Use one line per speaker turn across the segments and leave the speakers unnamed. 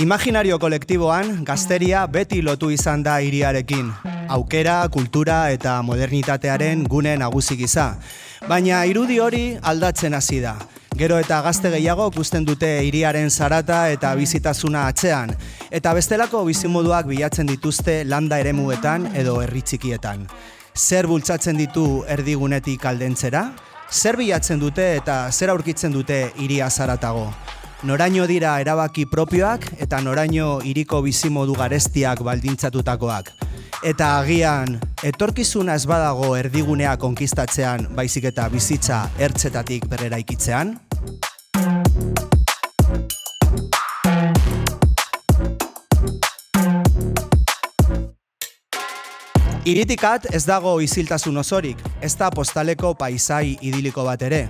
Imaginario kolektiboan, gazteria beti lotu izan da hiriarekin. Aukera, kultura eta modernitatearen gune nagusi gisa. Baina irudi hori aldatzen hasi da. Gero eta gazte gehiago ikusten dute hiriaren zarata eta bizitasuna atzean. Eta bestelako bizimoduak bilatzen dituzte landa eremuetan edo herri txikietan. Zer bultzatzen ditu erdigunetik aldentzera? Zer bilatzen dute eta zer aurkitzen dute hiria zaratago? Noraino dira erabaki propioak eta noraino hiriko bizimodu garestiak baldintzatutakoak. Eta agian, etorkizuna ez badago erdigunea konkistatzean, baizik eta bizitza ertzetatik berreraikitzean? Hiritikat ez dago isiltasun osorik, ez da postaleko paisai idiliko bat ere.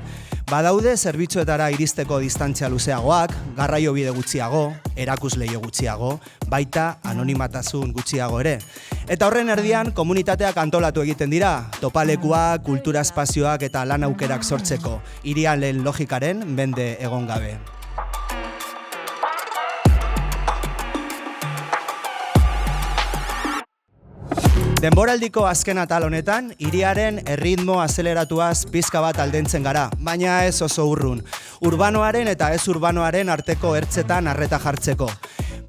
Badaude zerbitzuetara iristeko distantzia luzeagoak, garraiobide gutxiago, erakusleio gutxiago, baita anonimatasun gutxiago ere. Eta horren erdian komunitateak antolatu egiten dira, topalekuak, kultura espazioak eta lan aukerak sortzeko, hiriaren logikaren mende egon gabe. Denboraldiko azken atal honetan, hiriaren erritmo azeleratuaz pizka bat aldentzen gara, baina ez oso urrun. Urbanoaren eta ez urbanoaren arteko ertzetan arreta jartzeko.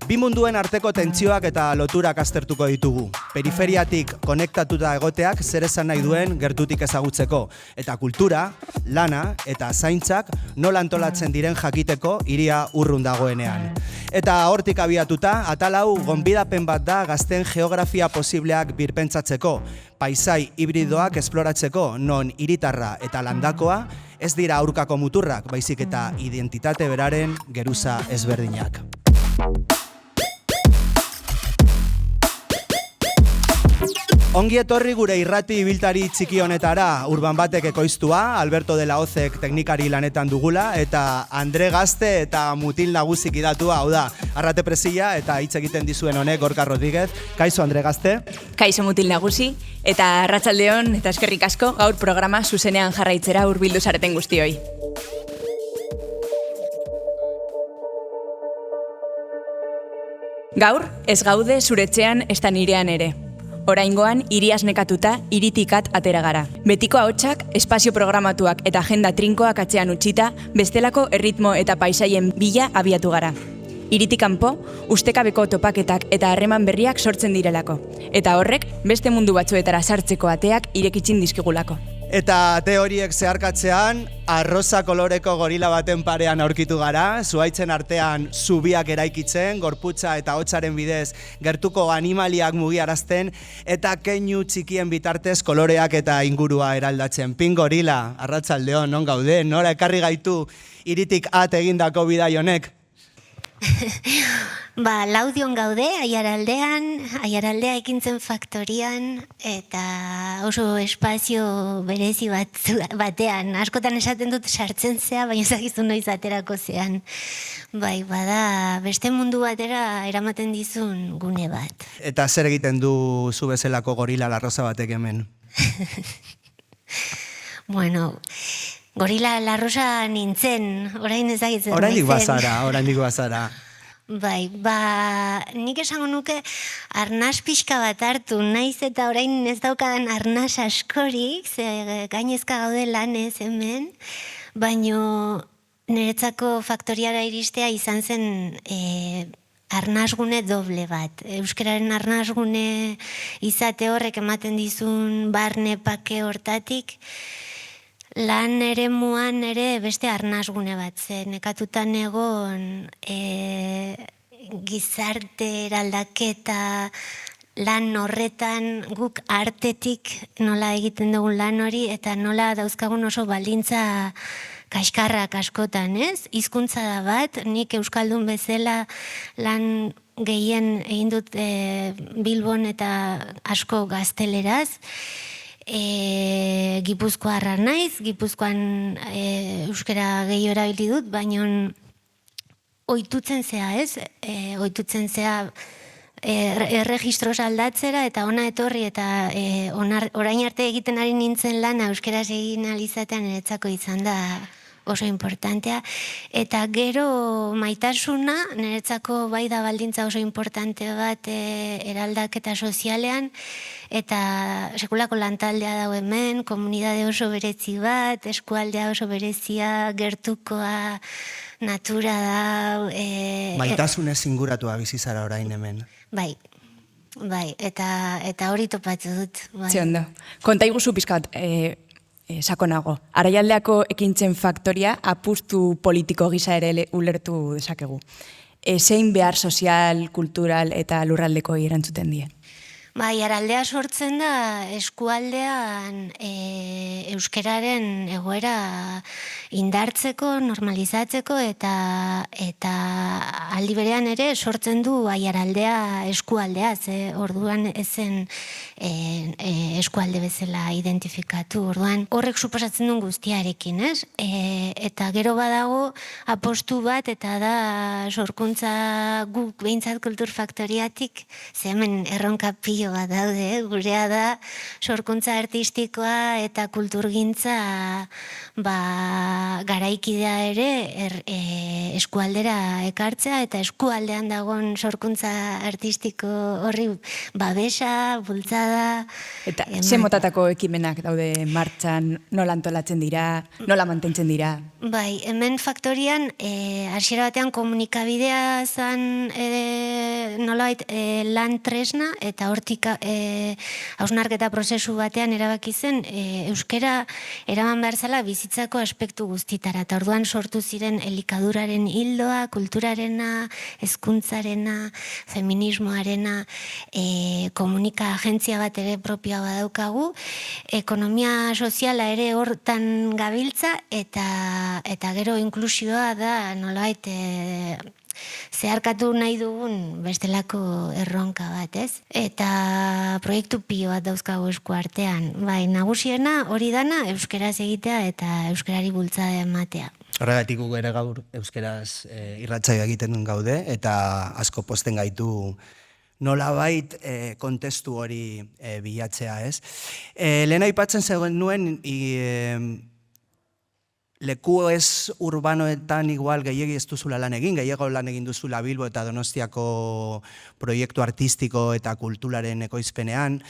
Bi munduen arteko tentsioak eta loturak aztertuko ditugu. Periferiatik konektatuta egoteak zer esan nahi duen gertutik ezagutzeko. Eta kultura, lana eta zaintzak nola antolatzen diren jakiteko hiria urrun dagoenean. Eta hortik abiatuta, atal hau gonbidapen bat da gazten geografia posibleak birpentsatzeko, paisai hibridoak esploratzeko, non hiritarra eta landakoa ez dira aurkako muturrak, baizik eta identitate beraren geruza ezberdinak. Ongi etorri gure irrati ibiltari txiki honetara, Urban batek ekoiztua, Alberto de la Ozek teknikari lanetan dugula, eta Andre Gazte eta mutil nagusik idatua, hau da, Arrate Presilla eta hitz egiten dizuen honek Gorka Rodríguez. Kaixo Andre Gazte.
Kaixo mutil nagusi, eta arratsaldeon eta eskerrik asko gaur programa zuzenean jarraitzera hurbildu zareten guztioi. Gaur, ez gaude zuretzean ezta nirean ere. Oraingoan, hiriaz nekatuta, hiritikat atera gara. Betiko ahotsak, espazio programatuak eta agenda trinkoak atzean utzita, bestelako erritmo eta paisaien bila abiatu gara. Hiritik kanpo, ustekabeko topaketak eta harreman berriak sortzen direlako. Eta horrek, beste mundu batzuetara sartzeko ateak irekitzin dizkigulako.
Eta ate horiek zeharkatzean, arroza koloreko gorila baten parean aurkitu gara, zuhaitzen artean zubiak eraikitzen, gorputza eta hotzaren bidez gertuko animaliak mugiarazten, eta keinu txikien bitartez koloreak eta ingurua eraldatzen. Pin gorila, arratsaldeon, non gaude, nora ekarri gaitu hiritik at egindako bidai honek?
Laudion gaude, Aiaraldea ekintzen faktorian, eta oso espazio berezi batean. Askotan esaten dut sartzen zea, baina ezagizu noiz aterako zean. Bada, beste mundu batera eramaten dizun gune bat.
Eta zer egiten du zu bezalako gorila larroza batek hemen?
Gorila larrosa nintzen, orain ezagitzen.
Oraindik bazara.
Nik esango nuke arnas pixka bat hartu, naiz eta orain ez daukadan arnas askorik, ze gainezka gaude lanez hemen, baino niretzako faktoriara iristea izan zen arnasgune doble bat. Euskararen arnasgune izate horrek ematen dizun barne pake hortatik, lan eremuan ere beste arnasgune bat zen, nekatutan egon gizarte eraldaketa lan horretan guk artetik nola egiten dugun lan hori eta nola dauzkagun oso baldintza kaskarrak askotan, ez? Hizkuntza da bat, nik euskaldun bezala lan gehien egin dut Bilbon eta asko gazteleraz, Gipuzkoarra naiz, Gipuzkoan euskara gehiago erabili dut, baina ohitutzen zea, ez? Ohitutzen zea erregistros aldatzera eta ona etorri eta orain arte egiten ari nintzen lana euskaraz egin alizatean niretzako izan da oso importantea, eta gero maitasuna, niretzako bai da baldintza oso importante bat eraldaketa sozialean, eta sekulako lantaldea dago hemen, komunidade oso berezi bat, eskualdea oso berezia, gertukoa, natura dau.
Maitasunez inguratua bizi zara orain hemen.
Bai, eta hori topatu dut. Bai.
Ze ondo. Konta iguzu pizkat, sakonago. Araialdeako ekintzen faktoria apustu politiko gisa ere ulertu dezakegu. Zein behar sozial, kultural eta lurraldeko erantzuten die?
Bai, araldea sortzen da eskualdean euskeraren egoera indartzeko, normalizatzeko eta aldi berean ere sortzen du aiaraldea eskualdea, orduan ezen eskualde bezala identifikatu. Orduan horrek suposatzen duen guztiarekin, ez? Eta gero badago apostu bat eta da sorkuntza guk behintzat kulturfaktoriatik, ze hemen erronka pilo bat daude, gurea da sorkuntza artistikoa eta kulturgintza garaikidea ere eskualdera ekartzea eta eskualdean dagoen sorkuntza artistiko horri babesa, bultzada.
Eta ze motatako ekimenak daude martxan, nola antolatzen dira, nola mantentzen dira?
Bai, hemen faktorian hasiera batean komunikabidea zan nolabait lan tresna eta hortik hausnarketa prozesu batean erabaki zen euskera eraman behar zela bizitzako aspektu guztitara. Eta orduan sortu ziren elikaduraren hildoa, kulturarena, hezkuntzarena, feminismoarena, komunika agentzia bat ere propioa badaukagu, ekonomia soziala ere hortan gabiltza eta gero inklusioa da nolabait zeharkatu nahi dugun bestelako erronka bat, ez? Eta proiektu pilo bat dauzkagu esku artean. Bai, nagusiena hori dana euskeraz egitea eta euskerari bultzada ematea.
Horregatik guk ere gaur euskeraz irratsaio egiten duen gaude eta asko posten gaitu nolabait kontestu hori bilatzea, ez? Lehen aipatzen zegoen nuen leku ez urbanoetan igual gehiegi ez duzula lan egin, gehiago lan egin duzula Bilbo eta Donostiako proiektu artistiko eta kulturaren ekoizpenean,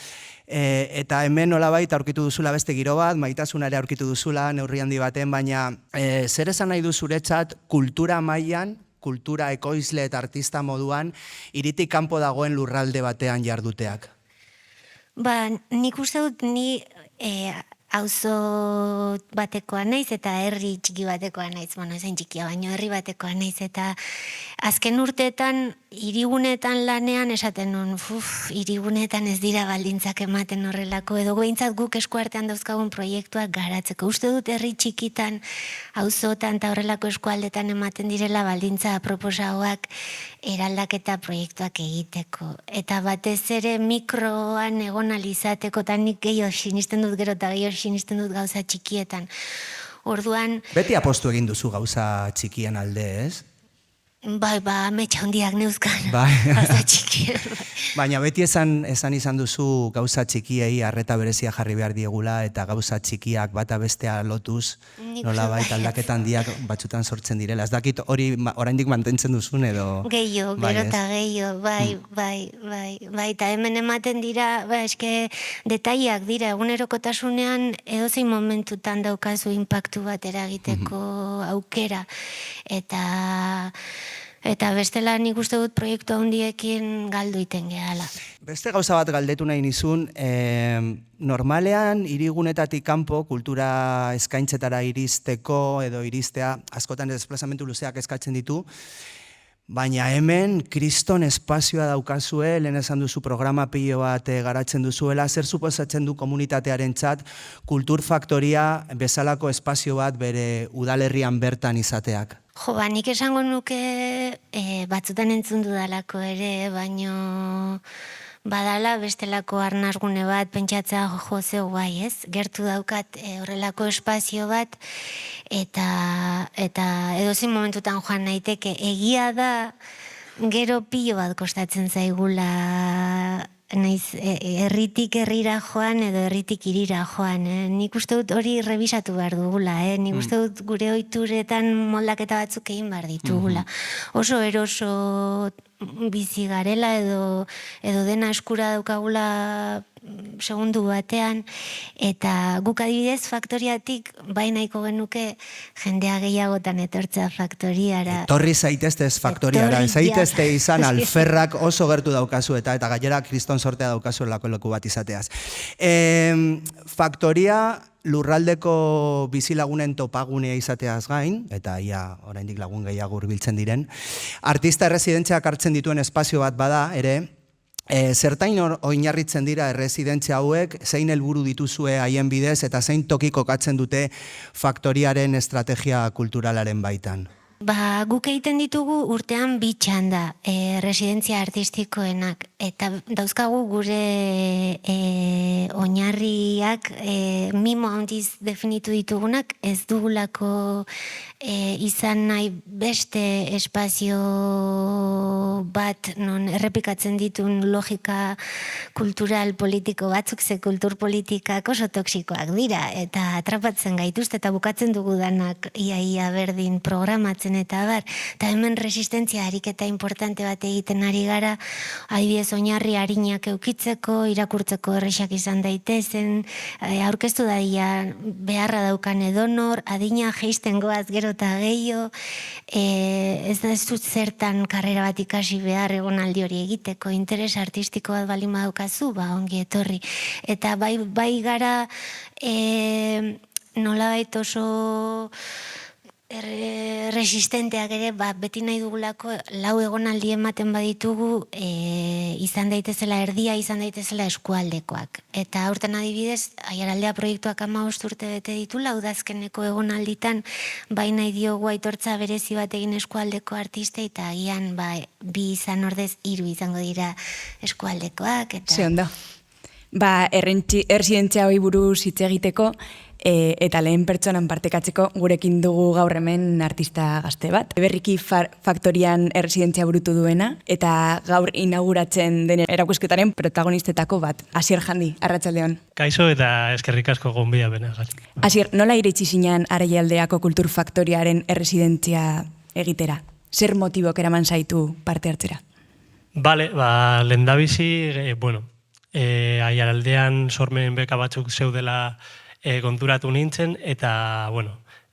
eta hemen nolabait aurkitu duzula beste giro bat, maitasuna ere aurkitu duzula neurri handi baten, baina zer esan nahi du zuretzat kultura mailan, kultura ekoizle eta artista moduan, hiritik kanpo dagoen lurralde batean jarduteak?
Nik uste dut ni auzo batekoa naiz eta herri txiki batekoa naiz, ezain txikia, baino herri batekoa naiz, eta azken urteetan hirigunetan lanean esaten nun, hirigunetan ez dira baldintzak ematen horrelako, edo behintzat guk eskuartean dauzkagun proiektuak garatzeko. Uste dut herri txikitan, auzotan eta horrelako eskualdetan ematen direla baldintza aproposagoak eraldaketa proiektuak egiteko. Eta batez ere mikroan egon alizateko, eta nik gehiago sinisten dut gero eta gehiago sinisten dut gauza txikietan. Orduan...
Beti apostu egin duzu gauza txikien alde, ez?
Bai, ametsa hundiak neuzkan.
Bai.
Gauza txikien.
Baina beti esan izan duzu gauza txikiei arreta berezia jarri behar diegula eta gauza txikiak bata bestea lotuz, nolabait aldaketa handiak batzutan sortzen direla. Ez dakit hori oraindik mantentzen duzun edo...
Gehiago, gero eta gehiago, bai, eta hemen ematen dira, eske detaiak dira, egunerokotasunean edozein momentutan daukazu inpaktu bat eragiteko aukera, eta bestela nik uste dut proiektu handiekin galdu iten gehala.
Beste gauza bat galdetu nahi nizun, normalean hirigunetatik kanpo kultura eskaintzetara iristeko edo iristea askotan desplazamentu luzeak eskatzen ditu, baina hemen kriston espazioa daukazue, lehen esan duzu programa pilo bat garatzen duzuela, zer suposatzen du komunitatearentzat kulturfaktoria bezalako espazio bat bere udalerrian bertan izateak?
Nik esango nuke batzutan entzun dudalako ere, baino badala bestelako arnasgune bat pentsatzea zeu bai, ez? Gertu daukat horrelako espazio bat eta edozein momentutan joan naiteke egia da gero pilo bat kostatzen zaigula naiz herritik herrira joan edo herritik hirira joan. Nik uste dut hori revisatu behar dugula. Nik uste dut gure ohituretan moldaketa batzuk egin behar ditugula. Oso eroso bizi garela edo dena eskura daukagula segundu batean, eta guk adibidez faktoriatik bai nahiko genuke jendea gehiagotan etortzea faktoriara.
Etorri zaiteztez faktoriara, zaitezte izan alferrak oso gertu daukazu eta gainera kriston sortea daukazu leku bat izateaz. Faktoria lurraldeko bizilagunen topagunea izateaz gain, eta ia oraindik lagun gehiago hurbiltzen diren, artista erresidentziak hartzen dituen espazio bat bada ere. Zertain oinarritzen dira erresidentzia hauek, zein helburu dituzue haien bidez eta zein toki kokatzen dute faktoriaren estrategia kulturalaren baitan?
Guk egiten ditugu urtean 2 txanda residentzia artistikoenak, eta dauzkagu gure oinarriak mimo handiz definitu ditugunak, ez dugulako izan nahi beste espazio bat non errepikatzen ditun logika kultural politiko batzuk, ze kultur politikak oso toksikoak dira, eta atrapatzen gaituzte eta bukatzen dugu danak ia berdin programatzen eta bar, eta hemen resistentzia ariketa importante bat egiten ari gara, adibidez oinarri arinak eukitzeko, irakurtzeko errexak izan daitezen, aurkeztu daia beharra daukan edonor, adina jeisten goaz gero eta gehiago, ez da ez dut zertan karrera bat ikasi behar egonaldi hori egiteko, interes artistiko bat balin badaukazu, ongi etorri. Eta bai gara nolabait oso resistenteak ere, beti nahi dugulako lau egonaldi ematen baditugu izan daitezela erdia, izan daitezela eskualdekoak. Eta aurten adibidez, Aiaraldea proiektuak 15 urte bete ditu, udazkeneko egonalditan, bai nahi diogu aitortza berezi bat egin eskualdeko artistei, eta agian 2 izan ordez 3 izango dira eskualdekoak.
Ze ondo. Erresidentzia hori buruz hitz egiteko, eta lehen pertsonan partekatzeko gurekin dugu gaur hemen artista gazte bat. Berriki faktorian erresidentzia burutu duena, eta gaur inauguratzen den erakusketaren protagonistetako bat. Asier Jandi, arratsaldeon.
Kaixo eta eskerrik asko gonbidapena.
Asier,
nola iritsi zinen Araialdeako kultur faktoriaren erresidentzia egitera? Zer motibok eraman zaitu parte hartzera?
Bale, lehendabizi, Aiaraldean sormen beka batzuk zeudela konturatu nintzen, eta,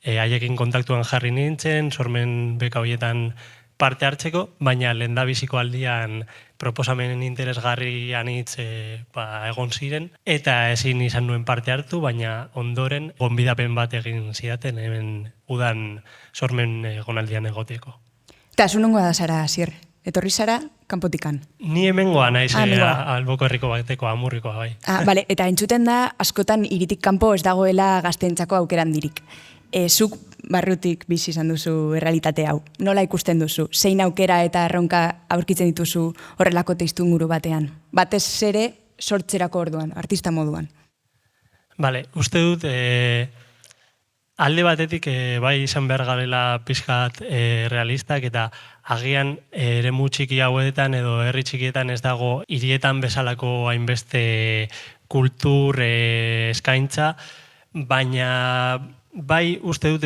haiekin kontaktuan jarri nintzen, sormen beka horietan parte hartzeko, baina lehendabiziko aldian proposamenen interesgarrian egon ziren, eta ezin izan nuen parte hartu, baina ondoren gonbidapen bat egin zidaten hemen udan sormen egonaldian egoteko.
Eta zunongoa da zara, Asier? Etorri zara, kanpotikan?
Ni hemengoa naiz, Alboko herriko bateko, Amurrikoa, bai.
Bale, eta entzuten da, askotan hiritik kanpo ez dagoela gazteentzako aukeran dirik. Zuk barrutik bizi izan duzu errealitate hau. Nola ikusten duzu? Zein aukera eta erronka aurkitzen dituzu horrelako teistunguru batean? Batez ere sortzerako orduan, artista moduan.
Bale, uste dut, alde batetik bai izan behar garela pixkat realistak, eta agian eremu txiki hauetan edo herri txikietan ez dago hirietan bezalako hainbeste kultur eskaintza, baina bai uste dut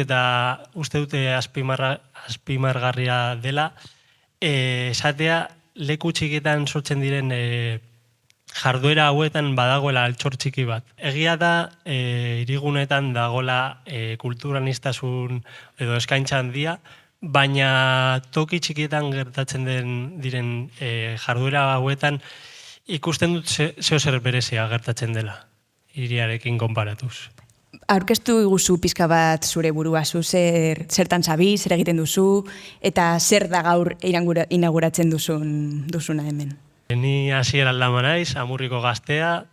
azpimargarria dela esatea leku txikietan sortzen diren jarduera hauetan badagoela altxor txiki bat. Egia da, hirigunetan dagoela kulturanistasun edo eskaintza handia, baina toki txikietan gertatzen diren jarduera hauetan ikusten dut zeo zer berezia gertatzen dela, hiriarekin konparatuz.
Aurkeztu iguzu pizka bat zure burua, zertan zabi, zer egiten duzu, eta zer da gaur inauguratzen duzuna hemen?
Ni Asier Aldama naiz, Amurriko gaztea,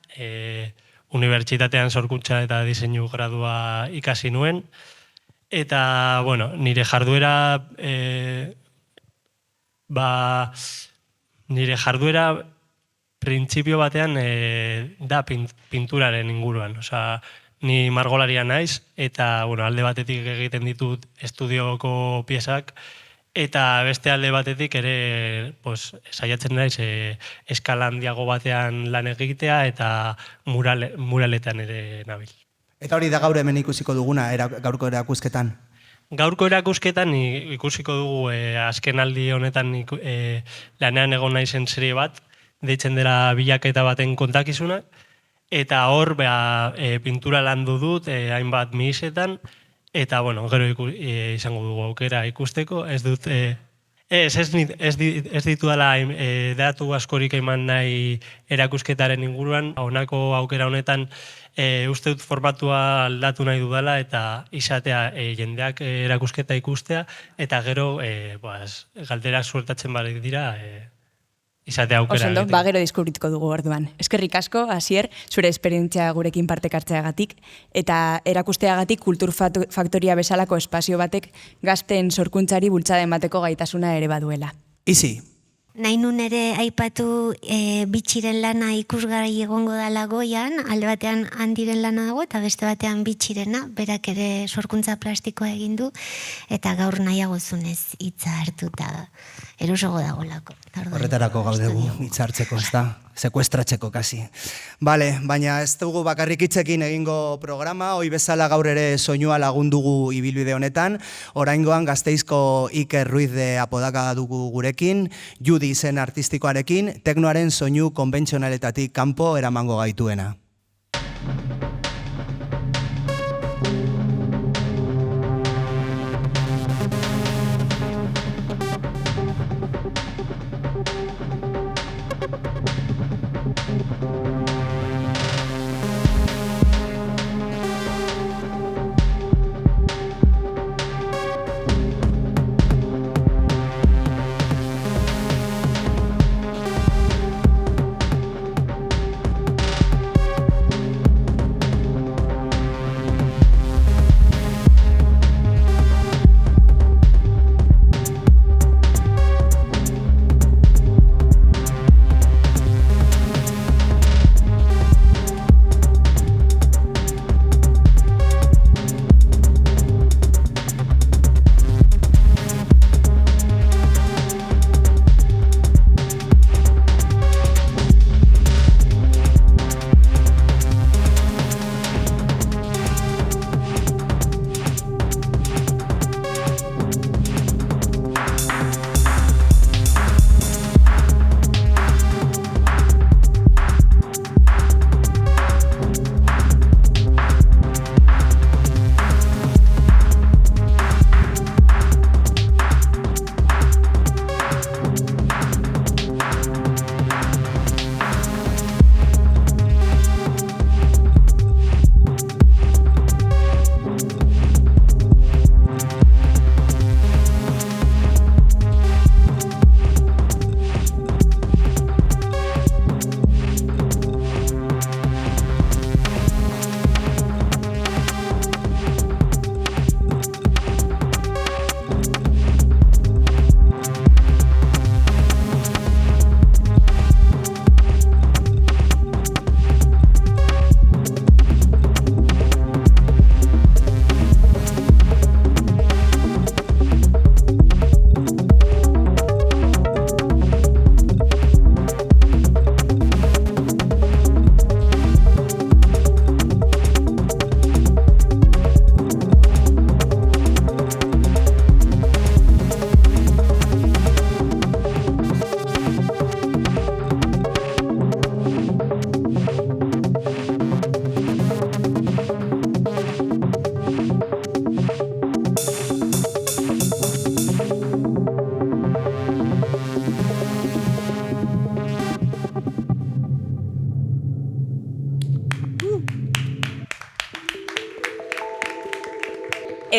unibertsitatean sorkuntza eta diseinu gradua ikasi nuen, eta, nire jarduera printzipio batean da pinturaren inguruan. Ni margolaria naiz, eta alde batetik egiten ditut estudioko piezak, Eta beste alde batetik ere saiatzen naiz eskala handiago batean lan egitea eta muraletan ere nabil.
Eta hori da gaur hemen ikusiko duguna, gaurko erakusketan?
Gaurko erakusketan ikusiko dugu azken aldi honetan lanean egon naizen serie bat, deitzen dela bilaketa baten kontakizunak, eta hor pintura landu dut hainbat mihisetan, eta, gero izango dugu aukera ikusteko, ez ditudala datu askorik eman nahi erakusketaren inguruan, honako aukera honetan uste dut formatua aldatu nahi dudala, eta izatea jendeak erakusketa ikustea, eta gero galderak suertatzen barik dira, izatea aukera.
Osondo, gero diskubrituko dugu orduan. Eskerrik asko, Asier, zure esperientzia gurekin partekartzeagatik, eta erakusteagatik kulturfaktoria bezalako espazio batek gazteen sorkuntzari bultzada emateko gaitasuna ere baduela.
Izi.
Nahi nun ere aipatu bitxiren lana ikusgai egongo dala Goian, alde batean handiren lana dago eta beste batean bitxirena, berak ere sorkuntza plastikoa egin du, eta gaur nahiago zunez hitza hartuta erosogo dagolako.
Horretarako gaudegu hitza hartzeko, ez da? Sekuestratzeko kasi. Bale, baina ez dugu bakarrik hitzekin egingo programa, hoi bezala gaur ere soinua lagundugu ibilbide honetan, oraingoan Gasteizko Iker Ruiz de Apodaca dugu gurekin, Judy izen artistikoarekin, teknoaren soinu konbentzionaletatik kanpo eramango gaituena.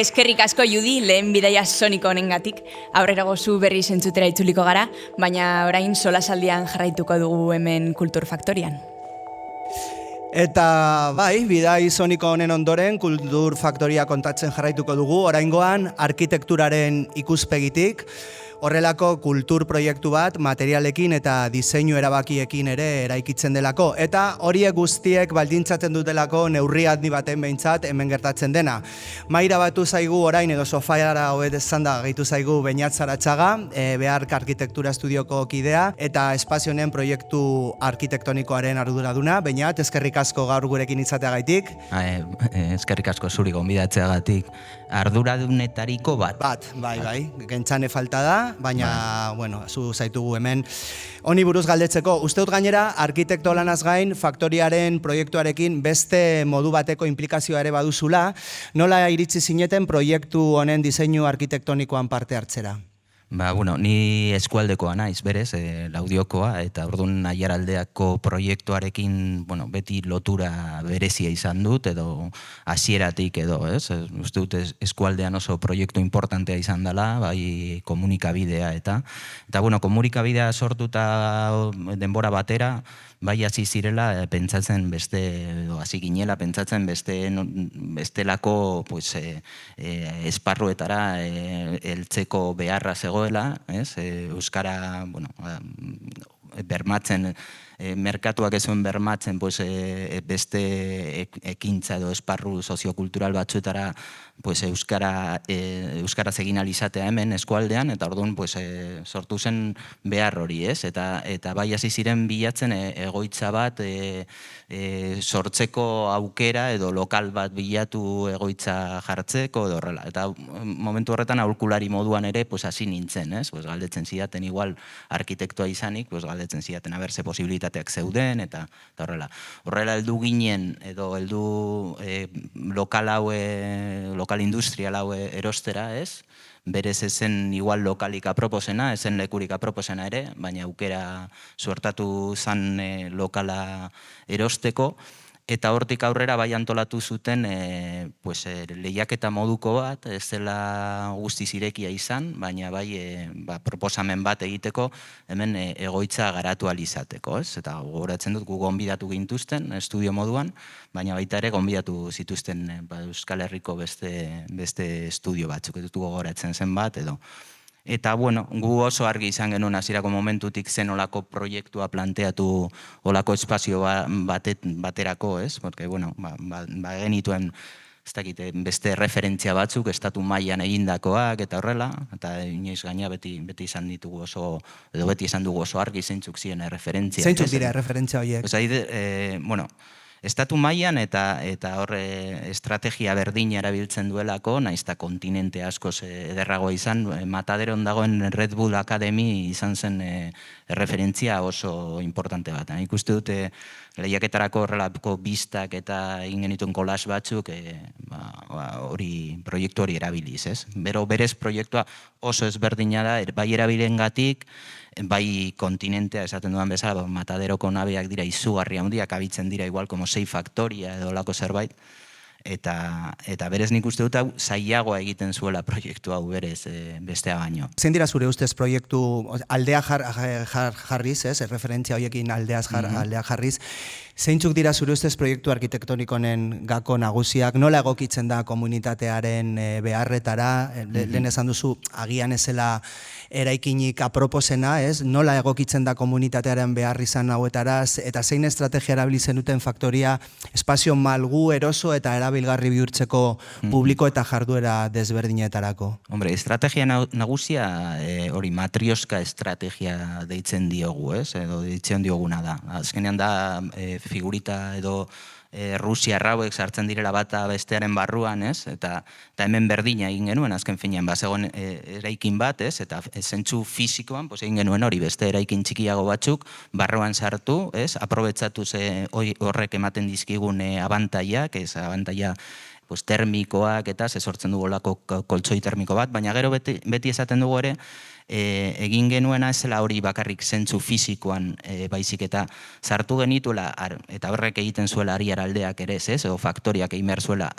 Eskerrik asko Judy, lehen bidaia soniko honengatik. Aurrerago zu berri zentzutera itzuliko gara, baina orain solasaldian jarraituko dugu hemen Kulturfaktorian.
Eta bai, bidai soniko honen ondoren Kulturfaktoria kontatzen jarraituko dugu, oraingoan arkitekturaren ikuspegitik. Horrelako kultur proiektu bat materialekin eta diseinu erabakiekin ere eraikitzen delako. Eta horiek guztiek baldintzatzen dutelako neurri handi baten behintzat hemen gertatzen dena. Maira batu zaigu orain edo sofaiara hobeto esanda gehitu zaigu Beñat Zaratxaga, Behark Arkitektura Estudioko kidea eta espazio honen proiektu arkitektonikoaren arduraduna. Beñat, eskerrik asko gaur gurekin izateagaitik.
Eskerrik asko zuri gonbidatzeagatik. Arduradunetariko bat.
Bai, gentzane falta da. Baina, bueno, zu zaitugu hemen. Honi buruz galdetzeko, uste dut gainera, arkitekto lanaz gain, faktoriaren proiektuarekin beste modu bateko implikazioa ere baduzula, nola iritsi zineten proiektu honen diseinu arkitektonikoan parte hartzera?
Ni eskualdekoa naiz, berez, Laudiokoa, eta orduan Aiaraldeako proiektuarekin, beti lotura berezia izan dut, edo hasieratik edo, ez? Uste dut eskualdean oso proiektu importantea izan dela, bai komunikabidea eta komunikabidea sortuta denbora batera, bai hasi zirela pentsatzen hasi ginela pentsatzen bestelako esparruetara heltzeko beharra zegoela, ez? Euskara, bermatzen, merkatuak ez zuen bermatzen beste ekintza edo esparru soziokultural batzuetara euskaraz egin alizatea hemen eskualdean, eta orduan sortu zen behar hori, ez? Eta bai hasi ziren bilatzen egoitza bat sortzeko aukera edo lokal bat bilatu egoitza jartzeko edo horrela. Eta momentu horretan aholkulari moduan ere hasi nintzen, ez? Galdetzen zidaten igual arkitektoa izanik, galdetzen zidaten aber ze posibilitateak zeuden eta horrela. Horrela heldu ginen edo heldu lokal industrial hau erostera, ez? Berez ezen igual lokalik aproposena, ezen lekurik aproposena ere, baina aukera suertatu zan lokala erosteko, eta hortik aurrera bai antolatu zuten lehiaketa moduko bat, ez zela guztiz irekia izan, baina bai proposamen bat egiteko hemen egoitza garatu alizateko, ez? Eta gogoratzen dut gu gonbidatu gintuzten estudio moduan, baina baita ere gonbidatu zituzten Euskal Herriko beste estudio batzuk, ez dut gogoratzen zen bat edo. Eta, gu oso argi izan genuen hasierako momentutik zen olako proiektua planteatu olako espazio baterako, ez? Porque, genituen beste referentzia batzuk, estatu mailan egindakoak eta horrela, eta inoiz gaina beti izan ditugu oso, edo beti izan dugu oso argi zeintzuk ziren referentzia.
Zeintzuk dira referentzia horiek?
Estatu mailan eta horre estrategia berdina erabiltzen duelako, nahiz eta kontinente askoz ederragoa izan, Mataderon dagoen Red Bull Academy izan zen referentzia oso importante bat. Ikuste dute lehiaketarako horrelako biztak eta ingenituen kolas batzuk proiektu hori erabiliz, ez? Berez proiektua oso ezberdina da, bai erabiliengatik, bai kontinentea esaten dudan bezala, Mataderoko nabeak dira izugarri handiak, abitzen dira igual como 6 Factoria edo lako zerbait, eta berez nik uste dut hau zailagoa egiten zuela proiektu hau berez bestea baino.
Zein dira zure ustez proiektu aldea jarriz, ez? Referentzia horiekin aldea jarriz. Zeintzuk dira zure ustez proiektu arkitektonikonen gako nagusiak, nola egokitzen da komunitatearen beharretara, lehen esan duzu agian ezela eraikinik aproposena, ez? Nola egokitzen da komunitatearen behar izan hauetaraz, eta zein estrategia erabilizen duten faktoria espazio malgu, eroso eta erabilgarri bihurtzeko publiko eta jarduera desberdinetarako?
Hombre, estrategia nagusia hori matrioska estrategia deitzen diogu, ez? Edo deitzen dioguna da. Azkenean da figurita edo Rusia rauek sartzen direla bata bestearen barruan, ez? Eta hemen berdina egin genuen, azken finean, bazegoen eraikin bat, ez? Eta zentzu fisikoan, egin genuen hori beste eraikin txikiago batzuk, barruan sartu, ez? Aprobetsatu horrek ematen dizkigun abantaiak, ez? Abantaia termikoak eta sortzen dugu olako koltzoi termiko bat, baina gero beti esaten dugu ere, egin genuena ez zela hori bakarrik zentzu fisikoan baizik eta sartu genituela, eta horrek egiten zuela Aiaraldeak ere ez, edo faktoriak egin behar zuela,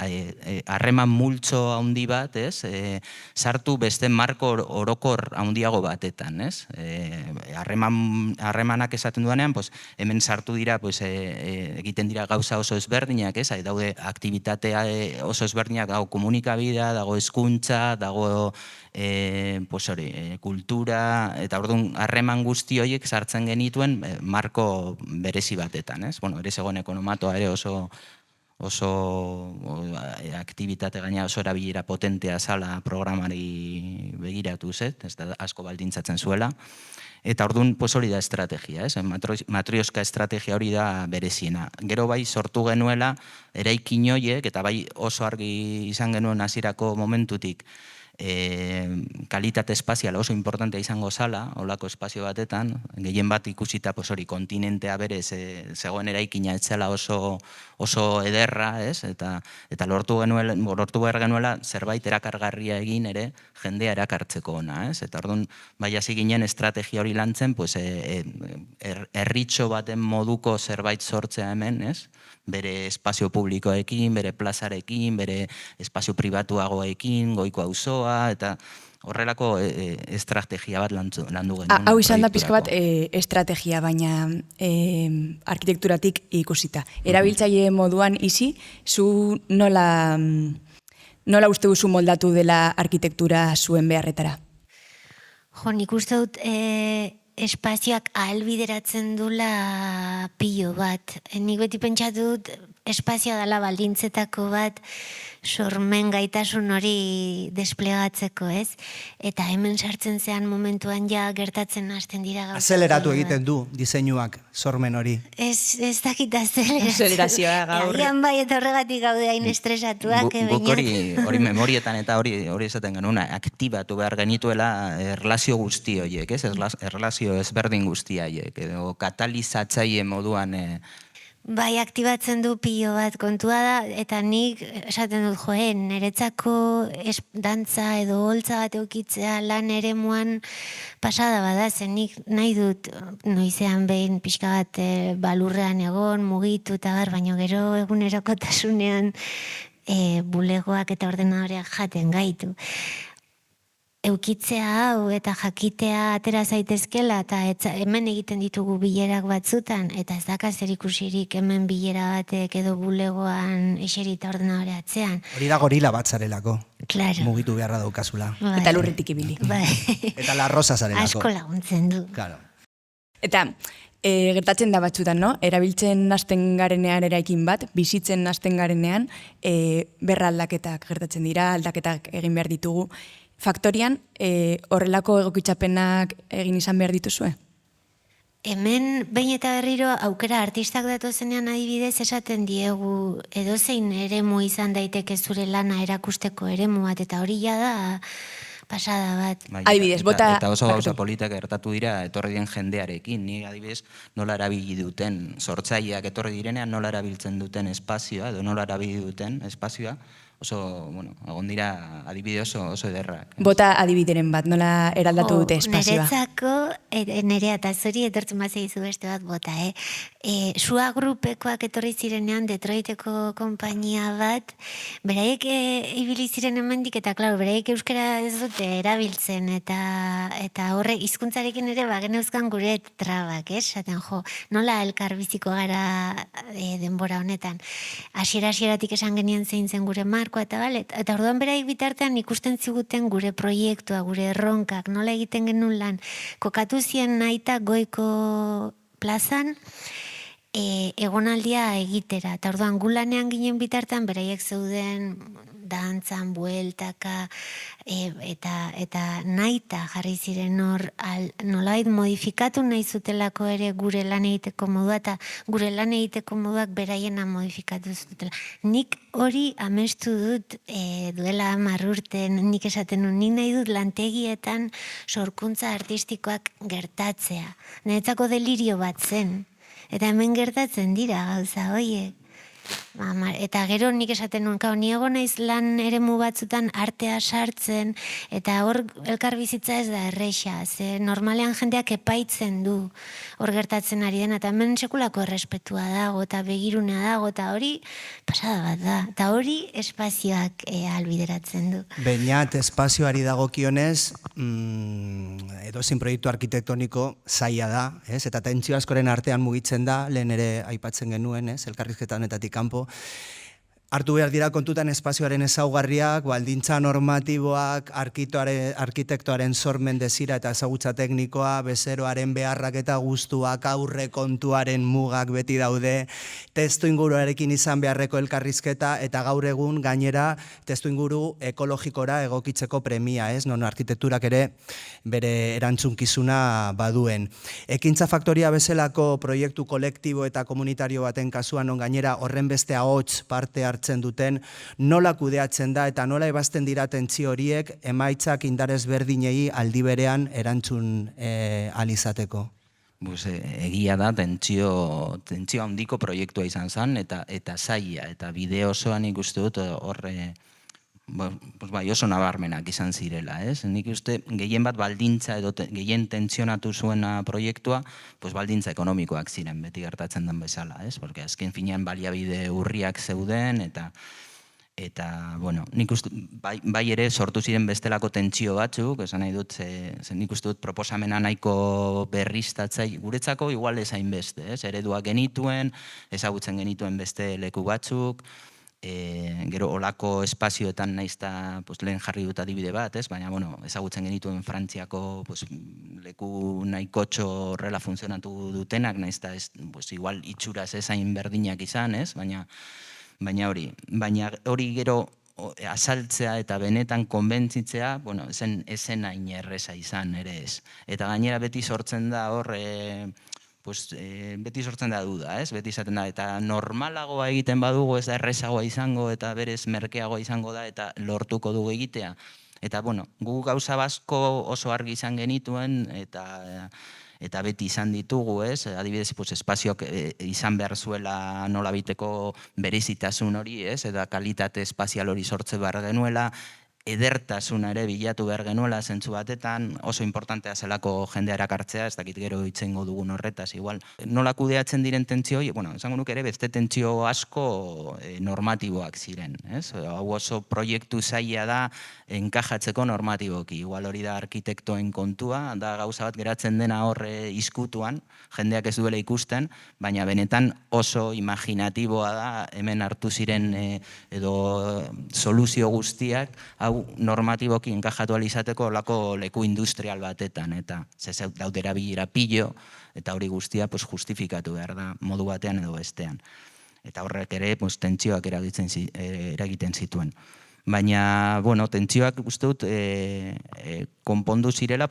harreman multzo handi bat, ez, sartu beste marko orokor handiago batetan, ez, harremanak esaten duanean, hemen sartu dira, egiten dira gauza oso ezberdinak, ez, daude aktibitatea oso ezberdinak, dago komunikabidea, dago hezkuntza, dago kultura, eta orduan harreman guzti horiek sartzen genituen marko berezi batetan, ez? Bueno, ere zegoen ekonomatoa ere oso aktibitate gaina oso erabilera potentea zala programari begiratuz, ez da asko baldintzatzen zuela. Eta orduan, pues hori da estrategia, ez? Matrioska estrategia hori da bereziena. Gero bai sortu genuela, eraikin horiek, eta bai oso argi izan genuen hasierako momentutik, kalitate espaziala oso importantea izango zala, holako espazio batetan, gehien bat ikusita hori kontinentea berez zegoen eraikina etzela oso ederra, ez? Eta lortu behar genuela zerbait erakargarria egin ere jendea erakartzeko ona, ez? Eta orduan bai hasi ginen estrategia hori lantzen, herritxo baten moduko zerbait sortzea hemen, ez? Bere espazio publikoekin, bere plazarekin, bere espazio pribatuagoekin, goiko auzoa, eta horrelako estrategia bat landu genuen.
Hau izan da pixka bat estrategia, baina arkitekturatik ikusita. Erabiltzaile moduan izi, zu nola uste duzu moldatu dela arkitektura zuen beharretara?
Jo, nik uste dut espazioak ahalbideratzen dula pilo bat. Nik beti pentsatu dut espazioa dela baldintzetako bat sormen gaitasun hori desplegatzeko, ez? Eta hemen sartzen zean momentuan ja gertatzen hasten dira gauza.
Azeleratu egiten du diseinuak sormen hori.
Ez dakit azelerazioa.
Azelerazioa gaur.
Agian bai eta horregatik gaude hain estresatuak.
Guk hori memorietan eta hori esaten genuen, aktibatu behar genituela erlazio guzti horiek, ez? Erlazio ezberdin guzti horiek, edo katalizatzaile moduan
Bai, aktibatzen du pilo bat kontua da, eta nik esaten dut niretzako dantza edo holtza bat eukitzea lan eremuan pasada bada, zen nik nahi dut noizean behin pixka bat balurrean egon, mugitu eta bar, baina gero egunerokotasunean bulegoak eta ordenadoreak jaten gaitu. Eukitzea hau eta jakitea atera zaitezkela eta hemen egiten ditugu bilerak batzutan eta ez daka zer ikusirik hemen bilera batek edo bulegoan eserita ordenadore atzean.
Hori da gorila bat zarelako.
Claro.
Mugitu beharra daukazula.
Bai.
Eta lurretik ibili.
Bai.
Eta larrosa zarelako.
Asko laguntzen du.
Claro.
Eta gertatzen da batzutan, no? Erabiltzen hasten garenean eraikin bat, bizitzen hasten garenean, berra aldaketak gertatzen dira, aldaketak egin behar ditugu. Faktorian, horrelako egokitzapenak egin izan behar dituzue?
Hemen, behin eta berriro, aukera artistak datozenean adibidez esaten diegu edozein eremu izan daiteke zure lana erakusteko eremu bat, eta hori da pasada bat.
Adibidez, bota...
Eta oso gauza politak gertatu dira etorri den jendearekin. Ni adibidez nola erabili duten sortzaileak etorri direnean nola erabiltzen duten espazioa, edo nola erabili duten espazioa, oso, bueno, egon dira adibide oso ederrak.
Bota adibideren bat, nola eraldatu dute espazioa?
Neretzako, nerea eta zuri etortzen bat zeizu beste bat bota, Sua grupekoak etorri zirenean Detroiteko konpainia bat, beraiek ibili ziren hemendik eta, klaro, beraiek euskara ez dute erabiltzen eta horre hizkuntzarekin ere bageneuzkan gure trabak, esaten nola elkar biziko gara denbora honetan. Hasieratik esan genien zein zen gure markoa eta bale, eta orduan beraik bitartean ikusten ziguten gure proiektua, gure erronkak, nola egiten genuen lan, kokatu zien naita goiko plazan, egonaldia egitera. Eta orduan gulanean ginen bitartean, beraiek zeuden dantzan, bueltaka, eta naita jarri ziren hor, nolabait modifikatu nahi zutelako ere gure lan egiteko modua, eta gure lan egiteko moduak beraiena modifikatu zutela. Nik hori amestu dut duela 10 urte, nik esaten dut, nik nahi dut lantegietan sorkuntza artistikoak gertatzea. Niretzako delirio bat zen. Eta hemen gertatzen dira gauza, oie. Eta gero nik esaten nuen, ni egon naiz lan eremu batzutan artea sartzen, eta hor elkar bizitza ez da erreixa, ze normalean jendeak epaitzen du hor gertatzen ari dena, eta hemen sekulako errespetua dago, eta begirunea dago, eta hori pasada bat da, eta hori espazioak albideratzen du.
Beñat, espazioari dagokionez, edozein proiektu arkitektoniko zaila da, ez? Eta tentsio askoren artean mugitzen da, lehen ere aipatzen genuen, ez? Elkarrizketa honetatik kanpo. Hartu behar dira kontutan espazioaren ezaugarriak, baldintza normatiboak, arkitektoaren sormen desira eta ezagutza teknikoa, bezeroaren beharrak eta gustuak, aurre kontuaren mugak beti daude, testuinguruarekin izan beharreko elkarrizketa eta gaur egun gainera testuinguru ekologikora egokitzeko premia, ez? Non arkitekturak ere bere erantzunkizuna baduen. Ekintza Faktoria bezalako proiektu kolektibo eta komunitario baten kasuan non gainera horren beste ahots parte hartzen duten, nola kudeatzen da eta nola ebazten dira tentsio horiek emaitzak indarez berdinei aldi berean erantzun alizateko.
Egia da, tentsio handiko proiektua izan zen, eta zaila, eta bide osoan ikuste dut horre, oso nabarmenak izan zirela, ez? Nik uste gehien bat baldintza edo gehien tentsionatu zuena proiektua, baldintza ekonomikoak ziren, beti gertatzen den bezala, ez? Porque azken finean baliabide urriak zeuden, eta, bueno, nik uste, bai ere sortu ziren bestelako tentsio batzuk, esan nahi dut, nik uste dut proposamena nahiko berriztatzai, guretzako igual ezain beste, ez? Ereduak genituen, ezagutzen genituen beste leku batzuk, gero olako espazioetan naizta lehen jarri dut adibide bat, baina ezagutzen genituen Frantziako leku nahikotxo horrela funtzionatu dutenak, naizta igual itxuraz ezain berdinak izan, baina hori gero azaltzea eta benetan konbentzitzea, esen hain erreza izan ere ez. Eta gainera beti sortzen da hor, beti sortzen da duda, beti izaten da, eta normalagoa egiten badugu ez da errezagoa izango eta berez merkeagoa izango da eta lortuko dugu egitea. Eta, gu gauza basko oso argi izan genituen eta beti izan ditugu, adibidez, espazioak izan behar zuela nolabiteko berezitasun hori, eta kalitate espazial hori sortze behar genuela, edertasuna ere bilatu behar genuela zentzu batetan, oso importantea zelako jendea erakartzea, ez dakit gero itzengo dugun horretaz, igual. Nola kudeatzen diren tentzioi, esango nuke ere, beste tentzio asko normatiboak ziren, ez? Hau oso proiektu zaila da enkajatzeko normatiboki, igual hori da arkitektoen kontua, da gauza bat geratzen dena horre izkutuan, jendeak ez duela ikusten, baina benetan oso imaginatiboa da, hemen hartu ziren edo soluzio guztiak, normatiboki enkajatu alizateko olako leku industrial batetan, eta daudera bilera pilo, eta hori guztia justifikatu behar da modu batean edo bestean. Eta horrek ere tentsioak eragiten zituen. Baina, tentsioak uste dut konpondu zirela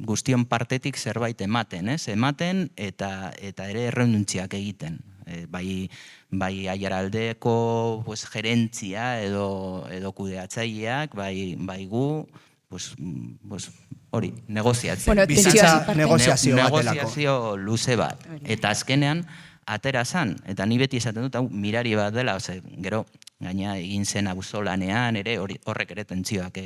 guztion partetik zerbait ematen, ematen eta ere errenuntziak egiten. Bai aiaraldeko gerentzia edo kudeatzaileak, bai gu, hori, negoziatzen.
Bizitza negoziazio batelako.
Negoziazio luze bat. Eta azkenean, atera zan, eta ni beti esaten dut, hau mirari bat dela, gero, gaina egin zen auzolanean ere horrek ere tentzioak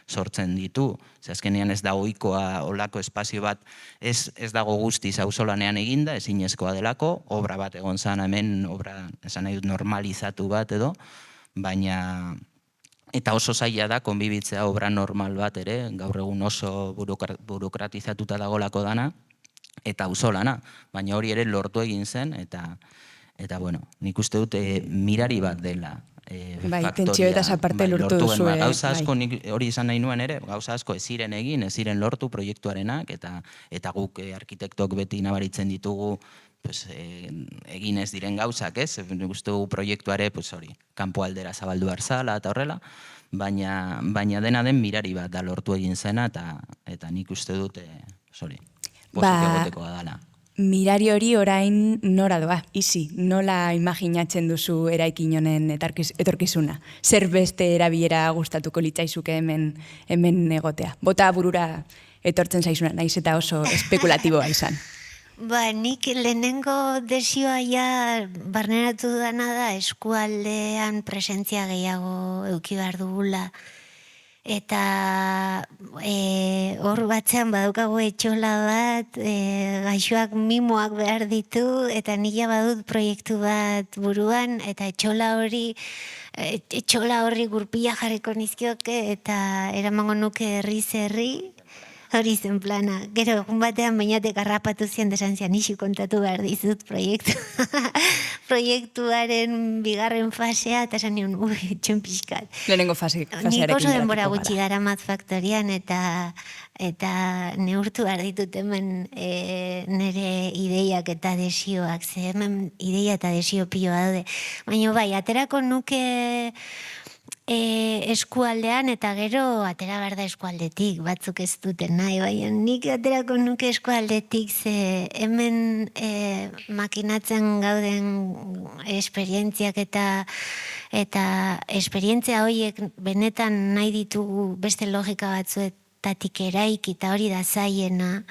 sortzen ditu. Azkenean ez da ohikoa olako espazio bat, ez dago guztiz auzolanean eginda, ezinezkoa delako, obra bat egon zan hemen, obra esan nahi dut normalizatu bat edo, baina eta oso zaila da konbibitzea obra normal bat ere, gaur egun oso burokratizatuta dagolako dana, eta auzolana, baina hori ere lortu egin zen, eta nik uste dut mirari bat dela.
Bai, tentsioetaz aparte lortu duzue.
Gauza asko, hori izan nahi nuen ere, gauza asko ez ziren egin, ez ziren lortu proiektuarenak, eta guk arkitektok beti nabaritzen ditugu egin ez diren gauzak, ez? Nik uste dugu proiektuare, hori, kanpo aldera zabaldu barzala eta horrela, baina dena den mirari bat da lortu egin zena, eta nik uste dut, pozik egoteko dala.
Mirari hori orain nora doa, izi, nola imaginatzen duzu eraikin honen etorkizuna? Zer beste erabilera gustatuko litzaizuke hemen egotea? Bota burura etortzen zaizuna, naiz eta oso espekulatiboa izan.
Nik lehenengo desioa ja barneratu dana da eskualdean presentzia gehiago eduki behar dugula. Eta hor batzean badaukago etxola bat, gaixoak mimoak behar ditu, eta nila badut proiektu bat buruan, eta etxola horri gurpila jarriko nizkioke, eta eramango nuke herri, hori zen plana. Gero, egun batean bainatek harrapatu zian desan zian, isu kontatu behar dizut proiektu. proiektuaren bigarren fasea, eta esan nion, txun pixkat.
Lehenengo fasearekin.
Nik oso denbora
geratuko
gutxi
gara.
daramat faktorian, eta neurtu behar ditut hemen nire ideiak eta desioak, ze hemen ideia eta desio pioa daude. Baina bai, aterako nuke eskualdean, eta gero atera behar da eskualdetik, batzuk ez duten nahi, baina nik aterako nuke eskualdetik, ze hemen makinatzen gauden esperientziak eta esperientzia horiek benetan nahi ditugu beste logika batzuetatik eraiki, eta hori da zaiena.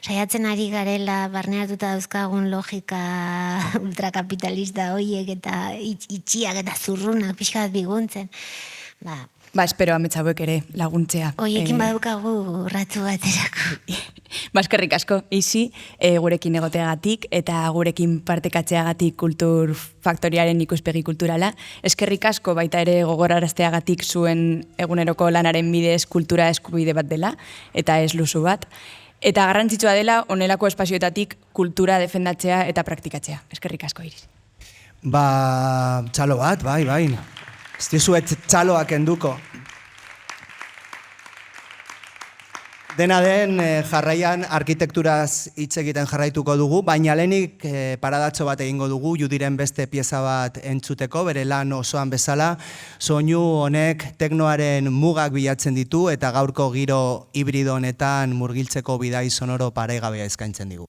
Saiatzen ari garela barneratuta dauzkagun logika ultrakapitalista horiek eta itxiak eta zurrunak pixka bat biguntzen.
Espero ametsa hauek ere laguntzea.
Horiekin badaukagu ratu baterako.
Eskerrik asko, Isi, gurekin egoteagatik eta gurekin partekatzeagatik kultur faktoriaren ikuspegi kulturala. Eskerrik asko baita ere gogorarazteagatik zuen eguneroko lanaren bidez kultura eskubide bat dela, eta ez luzu bat. Eta garrantzitsua dela honelako espazioetatik kultura defendatzea eta praktikatzea. Eskerrik asko, Iris.
Txalo bat, bai. Ez dizuet txaloak enduko. Dena den jarraian arkitekturaz hitz egiten jarraituko dugu, baina lehenik paradatxo bat egingo dugu, Judiren beste pieza bat entzuteko, bere lan osoan bezala, soinu honek teknoaren mugak bilatzen ditu eta gaurko giro hibrido honetan murgiltzeko bidai sonoro paregabea eskaintzen digu.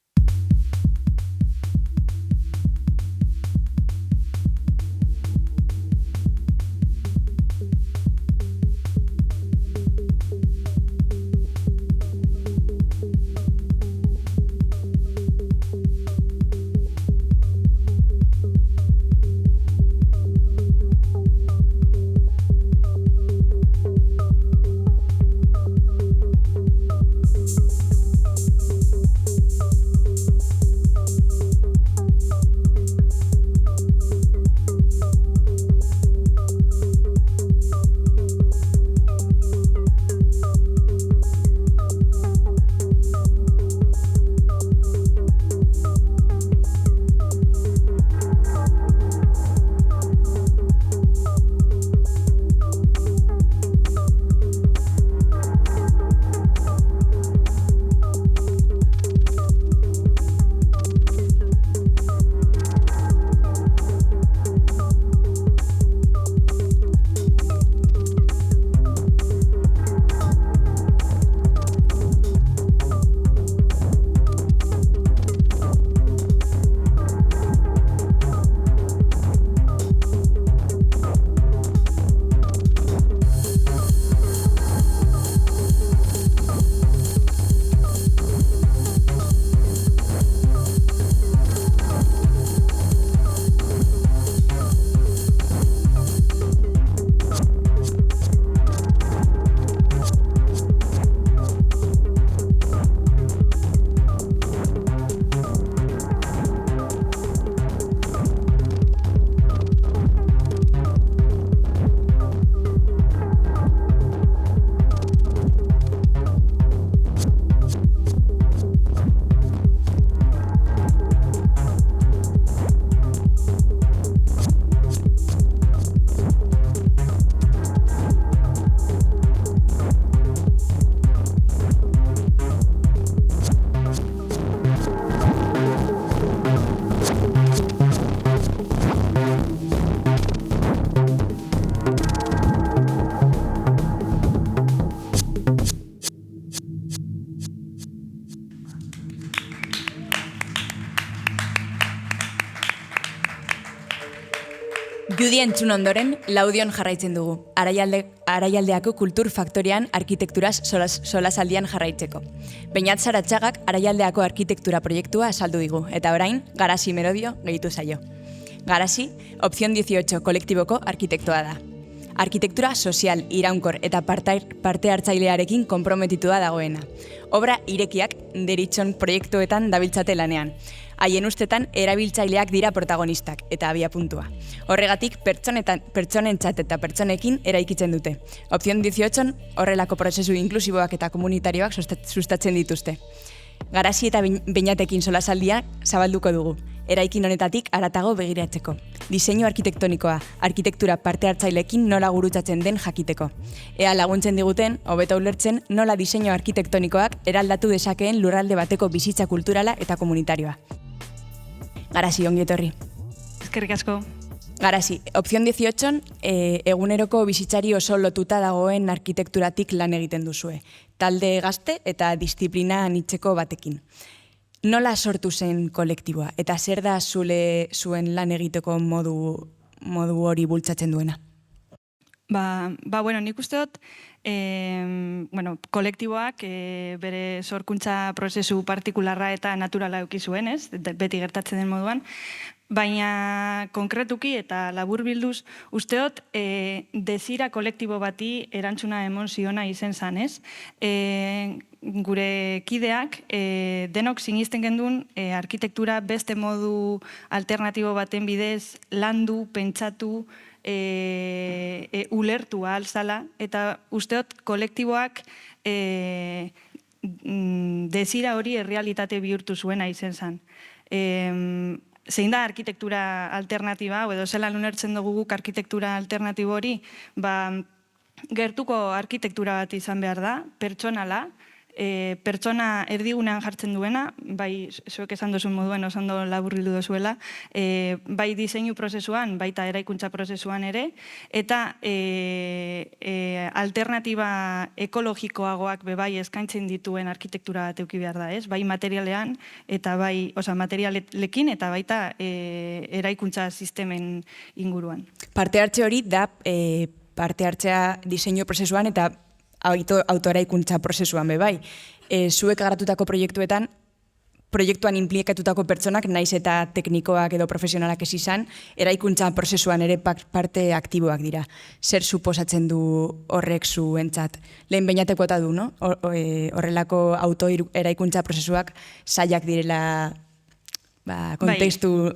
Judi entzun ondoren, Laudion jarraitzen dugu, Araialdeako kultur faktorian arkitekturaz solasaldian jarraitzeko. Beñat Saratxagak Araialdeako arkitektura proiektua azaldu digu, eta orain, Garasi Merodio gehitu zaio. Garasi, Opción 18 kolektiboko arkitektoa da. Arkitektura sozial, iraunkor eta parte hartzailearekin konprometitua dagoena. Obra irekiak deritzon proiektuetan dabiltzate lanean. Haien ustetan erabiltzaileak dira protagonistak eta abiapuntua. Horregatik pertsonentzat eta pertsonekin eraikitzen dute. Opción 18 horrelako prozesu inklusiboak eta komunitarioak sustatzen dituzte. Garasi eta beinatekin solasaldia zabalduko dugu. Eraikin honetatik haratago begiratzeko. Diseinu arkitektonikoa, arkitektura parte hartzaileekin nola gurutzatzen den jakiteko. Ea laguntzen diguten, hobeto ulertzen, nola diseinu arkitektonikoak eraldatu dezakeen lurralde bateko bizitza kulturala eta komunitarioa. Garasi, ongi etorri.
Eskerrik asko.
Garasi, opzion 18 eguneroko bizitzari oso lotuta dagoen arkitekturatik lan egiten duzue. Talde gazte eta disiplina anitzeko batekin. Nola sortu zen kolektiboa eta zer da zuen lan egiteko modu hori bultzatzen duena?
Bueno, nik uste dut, kolektiboak bere sorkuntza prozesu partikularra eta naturala eduki zuen, ez? Beti gertatzen den moduan. Baina konkretuki eta laburbilduz usteot desira kolektibo bati erantzuna emon ziona izen zan, ez? Gure kideak denok sinisten gendun arkitektura beste modu alternatibo baten bidez landu, pentsatu, ulertu ahal zala, eta usteot kolektiboak desira hori errealitate bihurtu zuena izen zan. Zein da arkitektura alternatiba, edo zelan unertzen dugu guk arkitektura alternatibo hori, gertuko arkitektura bat izan behar da, pertsonala, pertsona erdigunean jartzen duena, bai, zuek esan duzun moduen osando laburrildu duzuela, bai diseinu prozesuan, baita eraikuntza prozesuan ere, eta alternatiba ekologikoagoak bai eskaintzen dituen arkitektura bat euki behar da, ez? Bai materialean, eta bai, materialekin, eta baita eraikuntza sistemen inguruan.
Parte hartze hori da parte hartzea diseinu prozesuan eta autoeraikuntza prozesuan bai. Zuek garatutako proiektuan implikatutako pertsonak, naiz eta teknikoak edo profesionalak ez izan, eraikuntza prozesuan ere parte aktiboak dira. Zer suposatzen du horrek zuentzat? Lehen behinateko eta du, no? Horrelako autoeraikuntza prozesuak zailak direla kontekstu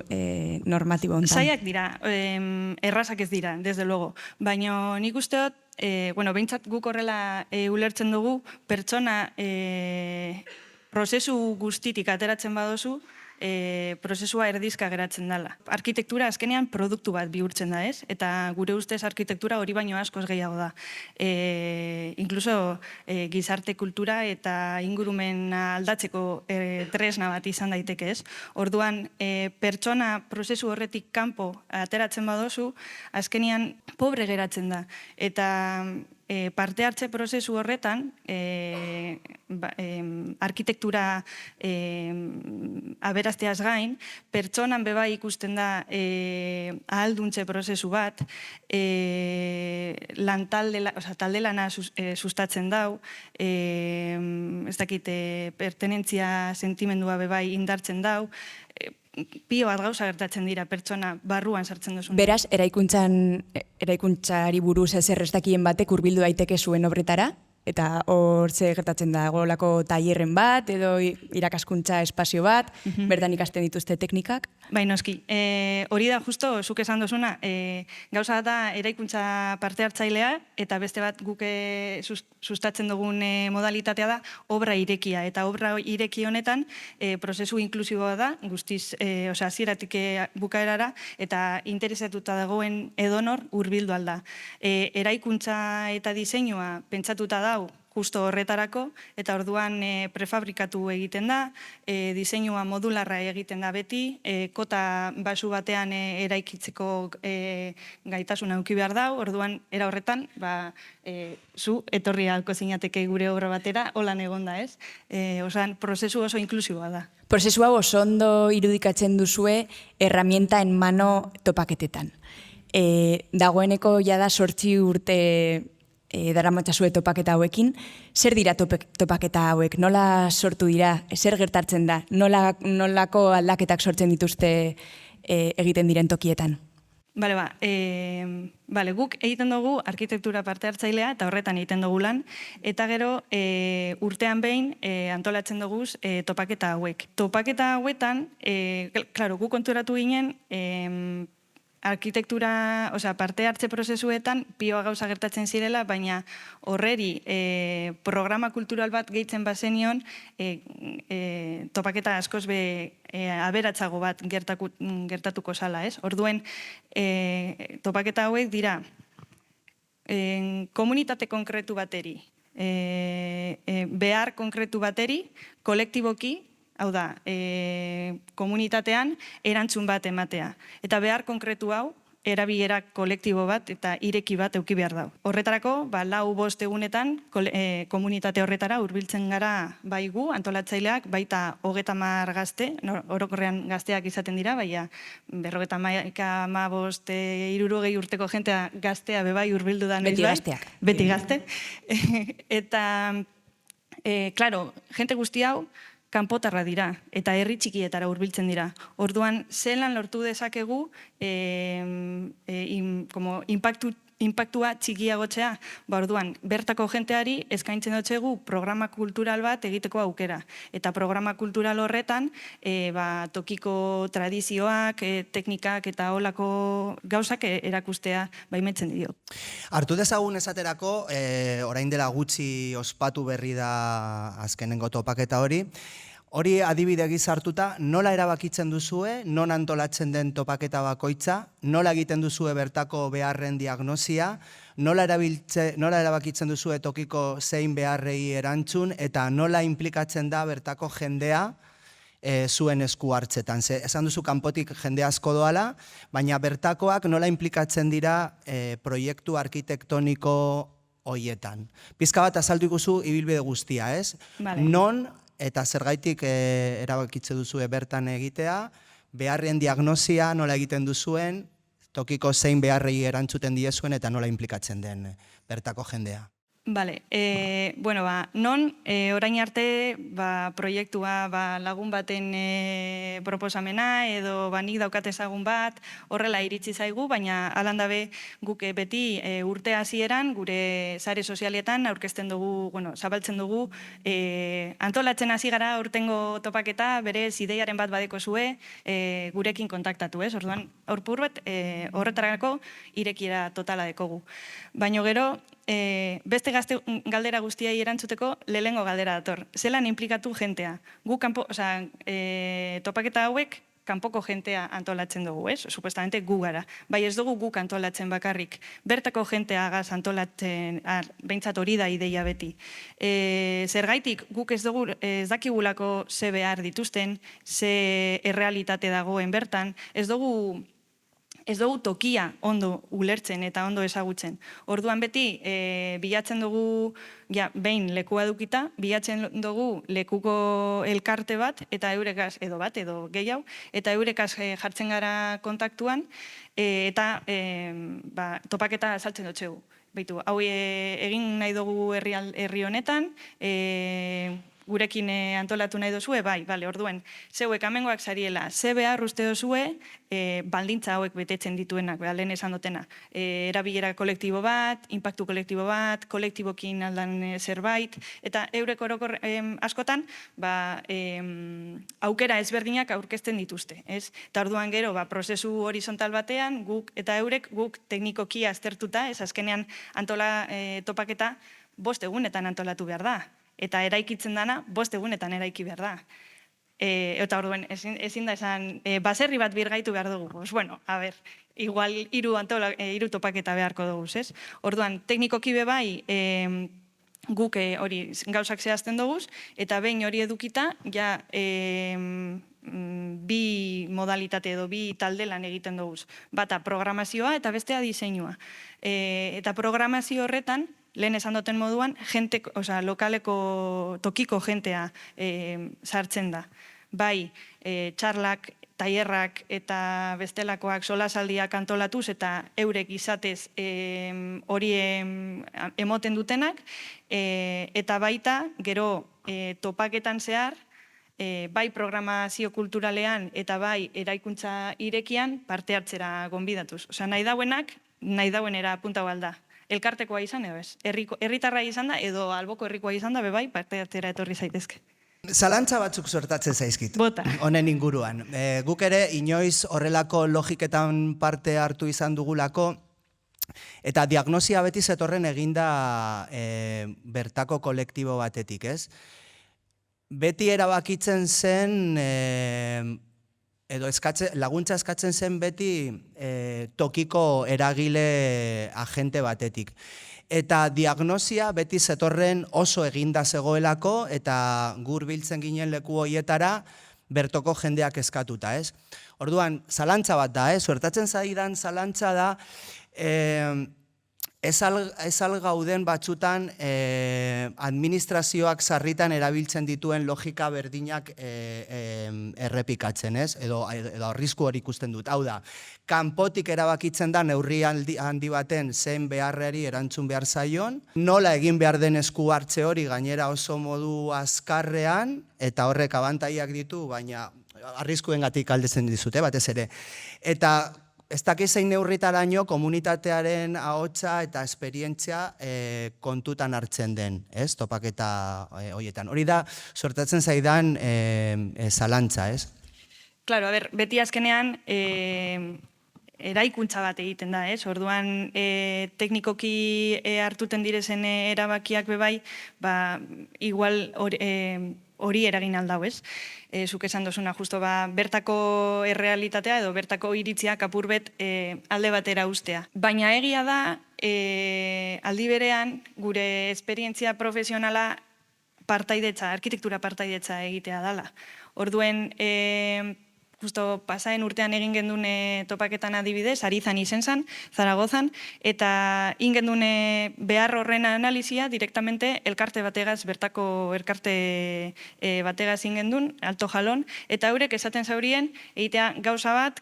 normatibo honetan.
Zailak dira, errazak ez dira, desde luego. Baina nik usteot, behintzat guk horrela ulertzen dugu, pertsona prozesu guztitik ateratzen badozu, prozesua erdizka geratzen dela. Arkitektura azkenean produktu bat bihurtzen da, ez? Eta gure ustez arkitektura hori baino askoz gehiago da. Inkluso gizarte kultura eta ingurumen aldatzeko tresna bat izan daiteke, ez? Orduan, pertsona prozesu horretik kanpo ateratzen badozu, azkenean pobre geratzen da. Eta parte hartze prozesu horretan, arkitektura aberazteaz gain, pertsonan beba ikusten da ahalduntze prozesu bat, talde lana sustatzen dau, ez dakit, pertenentzia sentimendua beba indartzen dau, pio bat gauza gertatzen dira pertsona barruan sartzen duzun.
Beraz, eraikuntzari buruz ezer ez dakien batek hurbildu daiteke zuen obretara, eta hor ze gertatzen da, golako tailerren bat, edo irakaskuntza espazio bat, bertan ikasten dituzte teknikak?
Bai, noski. Hori da, justo, zuk esan duzuna, gauza da eraikuntza parte hartzailea, eta beste bat guk sustatzen dugun modalitatea da, obra irekia. Eta obra ireki honetan, prozesu inklusiboa da, guztiz, hasieratik bukaerara, eta interesatuta dagoen edonor hurbildu alda. Eraikuntza eta diseinua pentsatuta dau, justo horretarako, eta orduan prefabrikatu egiten da, diseinua modularra egiten da beti, kota basu batean eraikitzeko gaitasuna eduki behar da, orduan era horretan, zu etorri ahalko zinateke gure obra batera, holan egon da, ez? Osan, prozesu oso inklusiboa da.
Prozesu hau oso ondo irudikatzen duzue herramienta en mano topaketetan. Dagoeneko jada 8 urte daramatzazue topaketa hauekin. Zer dira topaketa hauek? Nola sortu dira? Zer gertatzen da? Nolako aldaketak sortzen dituzte egiten diren tokietan?
Guk egiten dugu arkitektura parte hartzailea eta horretan egiten dugu lan, eta gero urtean behin antolatzen dugu topaketa hauek. Topaketa hauetan, guk konturatu ginen, arkitektura, parte hartze prozesuetan pioa gauza gertatzen zirela, baina horreri programa kultural bat gehitzen bazenion, topaketa askoz be aberatzago bat gertatuko zala, ez? Orduen, topaketa hauek dira, komunitate konkretu bateri, behar konkretu bateri, kolektiboki, hau da, komunitatean erantzun bat ematea. Eta behar konkretu hau, erabilera kolektibo bat eta ireki bat eduki behar dau. Horretarako, 4-5 egunetan komunitate horretara hurbiltzen gara bai gu, antolatzaileak, baita 30 gazte, orokorrean gazteak izaten dira, baina 50, 60 urteko jentea gaztea bebai hurbildu da noiz
Beti
bai.
gazteak.
Beti gazte. Eta, claro, jente guzti hau, kanpotarra dira, eta herri txikietara hurbiltzen dira. Orduan, zelan lortu dezakegu impactua txikiagotzea, orduan, bertako jenteari eskaintzen dutxegu programa kultural bat egiteko aukera. Eta programa kultural horretan, tokiko tradizioak, teknikak eta holako gauzak erakustea baimentzen dio.
Hartu dezagun esaterako, orain dela gutxi ospatu berri da azkenengo topaketa hori. Hori adibide gisa hartuta, nola erabakitzen duzue, non antolatzen den topaketa bakoitza, nola egiten duzue bertako beharren diagnosia, nola erabakitzen duzue tokiko zein beharrei erantzun, eta nola implikatzen da bertako jendea zuen esku hartzetan. Esan duzu kanpotik jende asko doala, baina bertakoak nola implikatzen dira proiektu arkitektoniko hoietan. Pizka bat azaldu ikuzu ibilbide guztia, ez?
Vale.
Non eta zergaitik erabakitze duzue bertan egitea, beharrien diagnosia nola egiten duzuen, tokiko zein beharrei erantzuten diezuen eta nola implikatzen den bertako jendea.
Bale, non orain arte proiektua lagun baten proposamena edo nik daukat ezagun bat horrela iritsi zaigu, baina alandabe guk beti urte hasieran gure sare sozialetan aurkezten dugu, zabaltzen dugu, antolatzen hasi gara urtengo topaketa, berez ideiaren bat badeko zue, gurekin kontaktatu, ez? Orduan, aurpur bat horretarako irekiera totala dekogu. Baina gero, beste galdera guztiai erantzuteko lehengo galdera dator. Zelan implikatu jentea? Gu topaketa hauek kanpoko jentea antolatzen dugu, ez? Supuestamente gu gara. Bai ez dugu guk antolatzen bakarrik. Bertako jentea agaz antolatzen, behintzat hori da ideia beti. Zergaitik guk ez dakigulako ze behar dituzten, ze errealitate dagoen bertan, ez dugu tokia ondo ulertzen eta ondo ezagutzen. Orduan beti, bilatzen dugu, behin lekua dukita, bilatzen dugu lekuko elkarte bat, eta eurekaz, edo gehiago, eta eurekaz jartzen gara kontaktuan, eta topaketa saltzen dutxegu. Beitu, hau egin nahi dugu herri honetan, gurekin antolatu nahi dozue, bai, orduen, zeuek amengoak zariela, ze behar uste dozue, baldintza hauek betetzen dituenak, lehen esan dutena. Erabilera kolektibo bat, inpaktu kolektibo bat, kolektibokin aldan zerbait, eta eurek orokor askotan, aukera ezberdinak aurkezten dituzte, ez? Eta orduan gero, prozesu horizontal batean, guk eta eurek, guk teknikoki aztertuta, ez azkenean topaketa 5 egunetan antolatu behar da. Eta eraikitzen dana, 5 egunetan eraiki behar da. Eta orduan, ezin da esan, baserri bat birgaitu behar dugu. Igual 3 topaketa beharko dugu, ez? Orduan, teknikoki bebai, guk hori gauzak zehazten dugu, eta behin hori edukita, bi modalitate edo bi talde lan egiten dugu. Bata programazioa eta bestea diseinua. Eta programazio horretan, lehen esan duten moduan, lokaleko tokiko jentea sartzen da. Bai, txarlak, tailerrak eta bestelakoak solasaldiak antolatuz eta eurek izatez hori emoten dutenak, eta baita, gero topaketan zehar, bai programazio kulturalean eta bai eraikuntza irekian parte hartzera gonbidatuz. Nahi dauenak, nahi dauenera apuntau alda. Elkartekoa izan edo ez. Herritarra izan da edo alboko herrikoa izan da bebai parte hartzera etorri zaitezke.
Zalantza batzuk sortatzen zaizkit.
Bota.
Honen inguruan. Guk ere inoiz horrelako logiketan parte hartu izan dugulako, eta diagnosia beti zetorren eginda bertako kolektibo batetik, ez? Beti erabakitzen zen, edo laguntza eskatzen zen beti tokiko eragile agente batetik. Eta diagnosia beti zetorren oso eginda zegoelako eta gur biltzen ginen leku hoietara bertoko jendeak eskatuta, ez? Orduan, zalantza bat da, suertatzen zaidan zalantza da, ez gauden batzutan administrazioak sarritan erabiltzen dituen logika berdinak errepikatzen, ez? Edo arrisku hori ikusten dut. Hau da, kanpotik erabakitzen da neurri handi baten zein beharrari erantzun behar zaion, nola egin behar den esku hartze hori gainera oso modu azkarrean, eta horrek abantaiak ditu, baina arriskuengatik aldetzen dizute, batez ere. Eta ez dakiz zein neurritaraino komunitatearen ahotsa eta esperientzia kontutan hartzen den, ez, topaketa horietan. Hori da, sortatzen zaidan zalantza, ez?
Claro, a ber, beti azkenean eraikuntza bat egiten da, ez? Orduan, teknikoki hartuten direzen erabakiak bebai, igual hori eragin aldau, ez? Zuk esan dozuna, justo bertako errealitatea edo bertako iritziak apurbet alde batera ustea. Baina egia da, aldi berean, gure esperientzia profesionala partaidetza, arkitektura partaidetza egitea dala. Orduen, justo pasaen urtean egin gendun topaketan adibidez, Arizan izen zan, Zaragozan, eta egin gendun behar horren analizia direktamente elkarte bategaz, bertako elkarte bategaz egin gendun, Alto Jalon, eta eurek esaten zaurien, egitea gauza bat,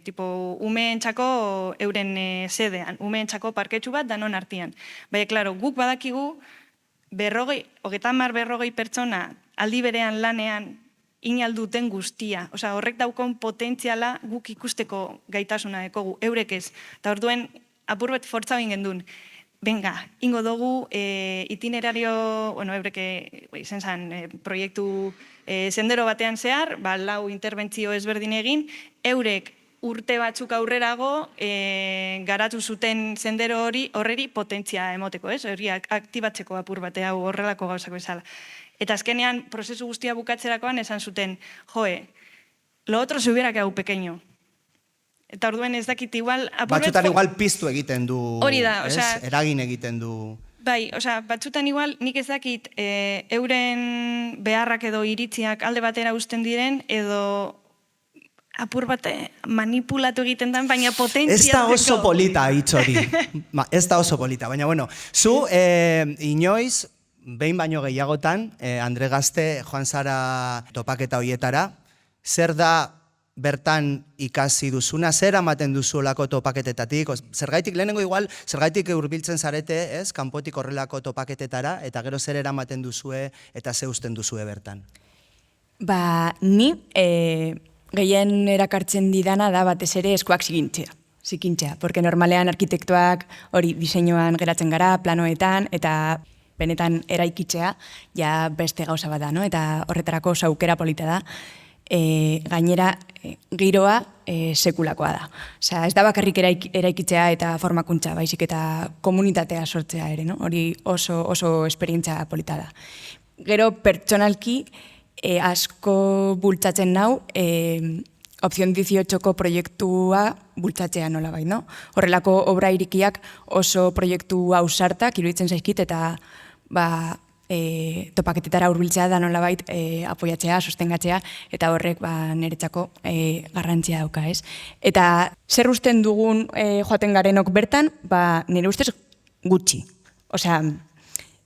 tipo, umeentzako euren sedean, umeentzako parketxu bat danon artian. Baina, klaro, guk badakigu, 30-40 pertsona aldi berean lanean inalduten guztia. Osa, horrek daukon potentziala guk ikusteko gaitasuna dekogu, eurek ez. Eta orduen, apurbet fortza egin gendun. Venga, ingo dugu itinerario, bueno, eurek izen zan proiektu sendero batean zehar, 4 interbentzio ezberdin egin, eurek urte batzuk aurrerago garatu zuten sendero horreri potentzia emoteko, ez? Hori aktibatzeko apur batea horrelako gauzako bezala. Eta azkenean, prozesu guztia bukatzerakoan esan zuten, joe, lo otro se hubiera quedado pequeño. Eta orduen ez dakit igual...
Batzutan igual piztu egiten du,
hori da,
eragin egiten du...
Bai, batzutan igual nik ez dakit euren beharrak edo iritziak alde batera uzten diren, edo apur bate manipulatu egiten den, baina potentzia...
Ez da oso polita, hitz hori. Ez da oso polita, baina bueno, zu inoiz, behin baino gehiagotan, Andre Gazte joan zara topaketa hoietara, zer da bertan ikasi duzuna, zer amaten duzuelako topaketetatik, zergaitik lehenengo igual, zergaitik hurbiltzen zarete, ez, kanpotik horrelako topaketetara, eta gero zer eramaten duzue eta ze usten duzue bertan?
Ni gehien erakartzen didana da batez ere eskuak zikintzea, porque normalean arkitektuak hori diseinuan geratzen gara, planoetan, eta benetan eraikitzea, ja beste gauza bat da, no? Eta horretarako oso aukera polita da. Gainera, giroa sekulakoa da. Osea, ez da bakarrik eraikitzea eta formakuntza, baizik eta komunitatea sortzea ere, no? Hori oso esperientzia polita da. Gero, pertsonalki, asko bultzatzen nau, Opción 18ko proiektua bultzatzea nola bai, no? Horrelako obra irikiak oso proiektu ausartak iruditzen zaizkit eta topaketetara hurbiltzea da nola bait apoiatzea, sostengatzea, eta horrek niretzako garrantzia dauka, ez? Eta zer usten dugun joaten garenok bertan, nire ustez gutxi. Osea,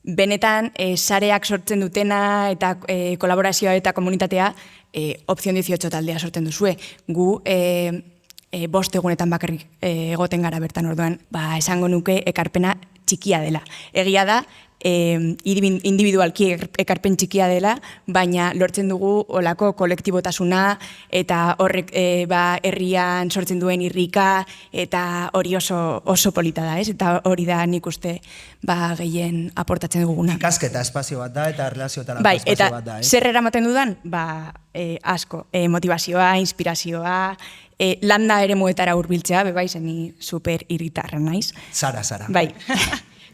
benetan sareak sortzen dutena eta kolaborazioa eta komunitatea Opción 18 taldea sortzen duzue. Gu 5 egunetan bakarrik egoten gara bertan orduan, esango nuke ekarpena txikia dela. Egia da, individualki ekarpen txikia dela, baina lortzen dugu olako kolektibotasuna eta horrek herrian sortzen duen irrika eta hori oso polita da, ez? Eta hori da nik uste gehien aportatzen duguna.
Ikasketa espazio bat da eta erlazioetarako
Bai,
espazio
eta
bat da, ez?
zer eramaten dudan? Asko, motivazioa, inspirazioa, landa eremuetara hurbiltzea, bai, zeni super irritarra naiz.
Sara.
Bai,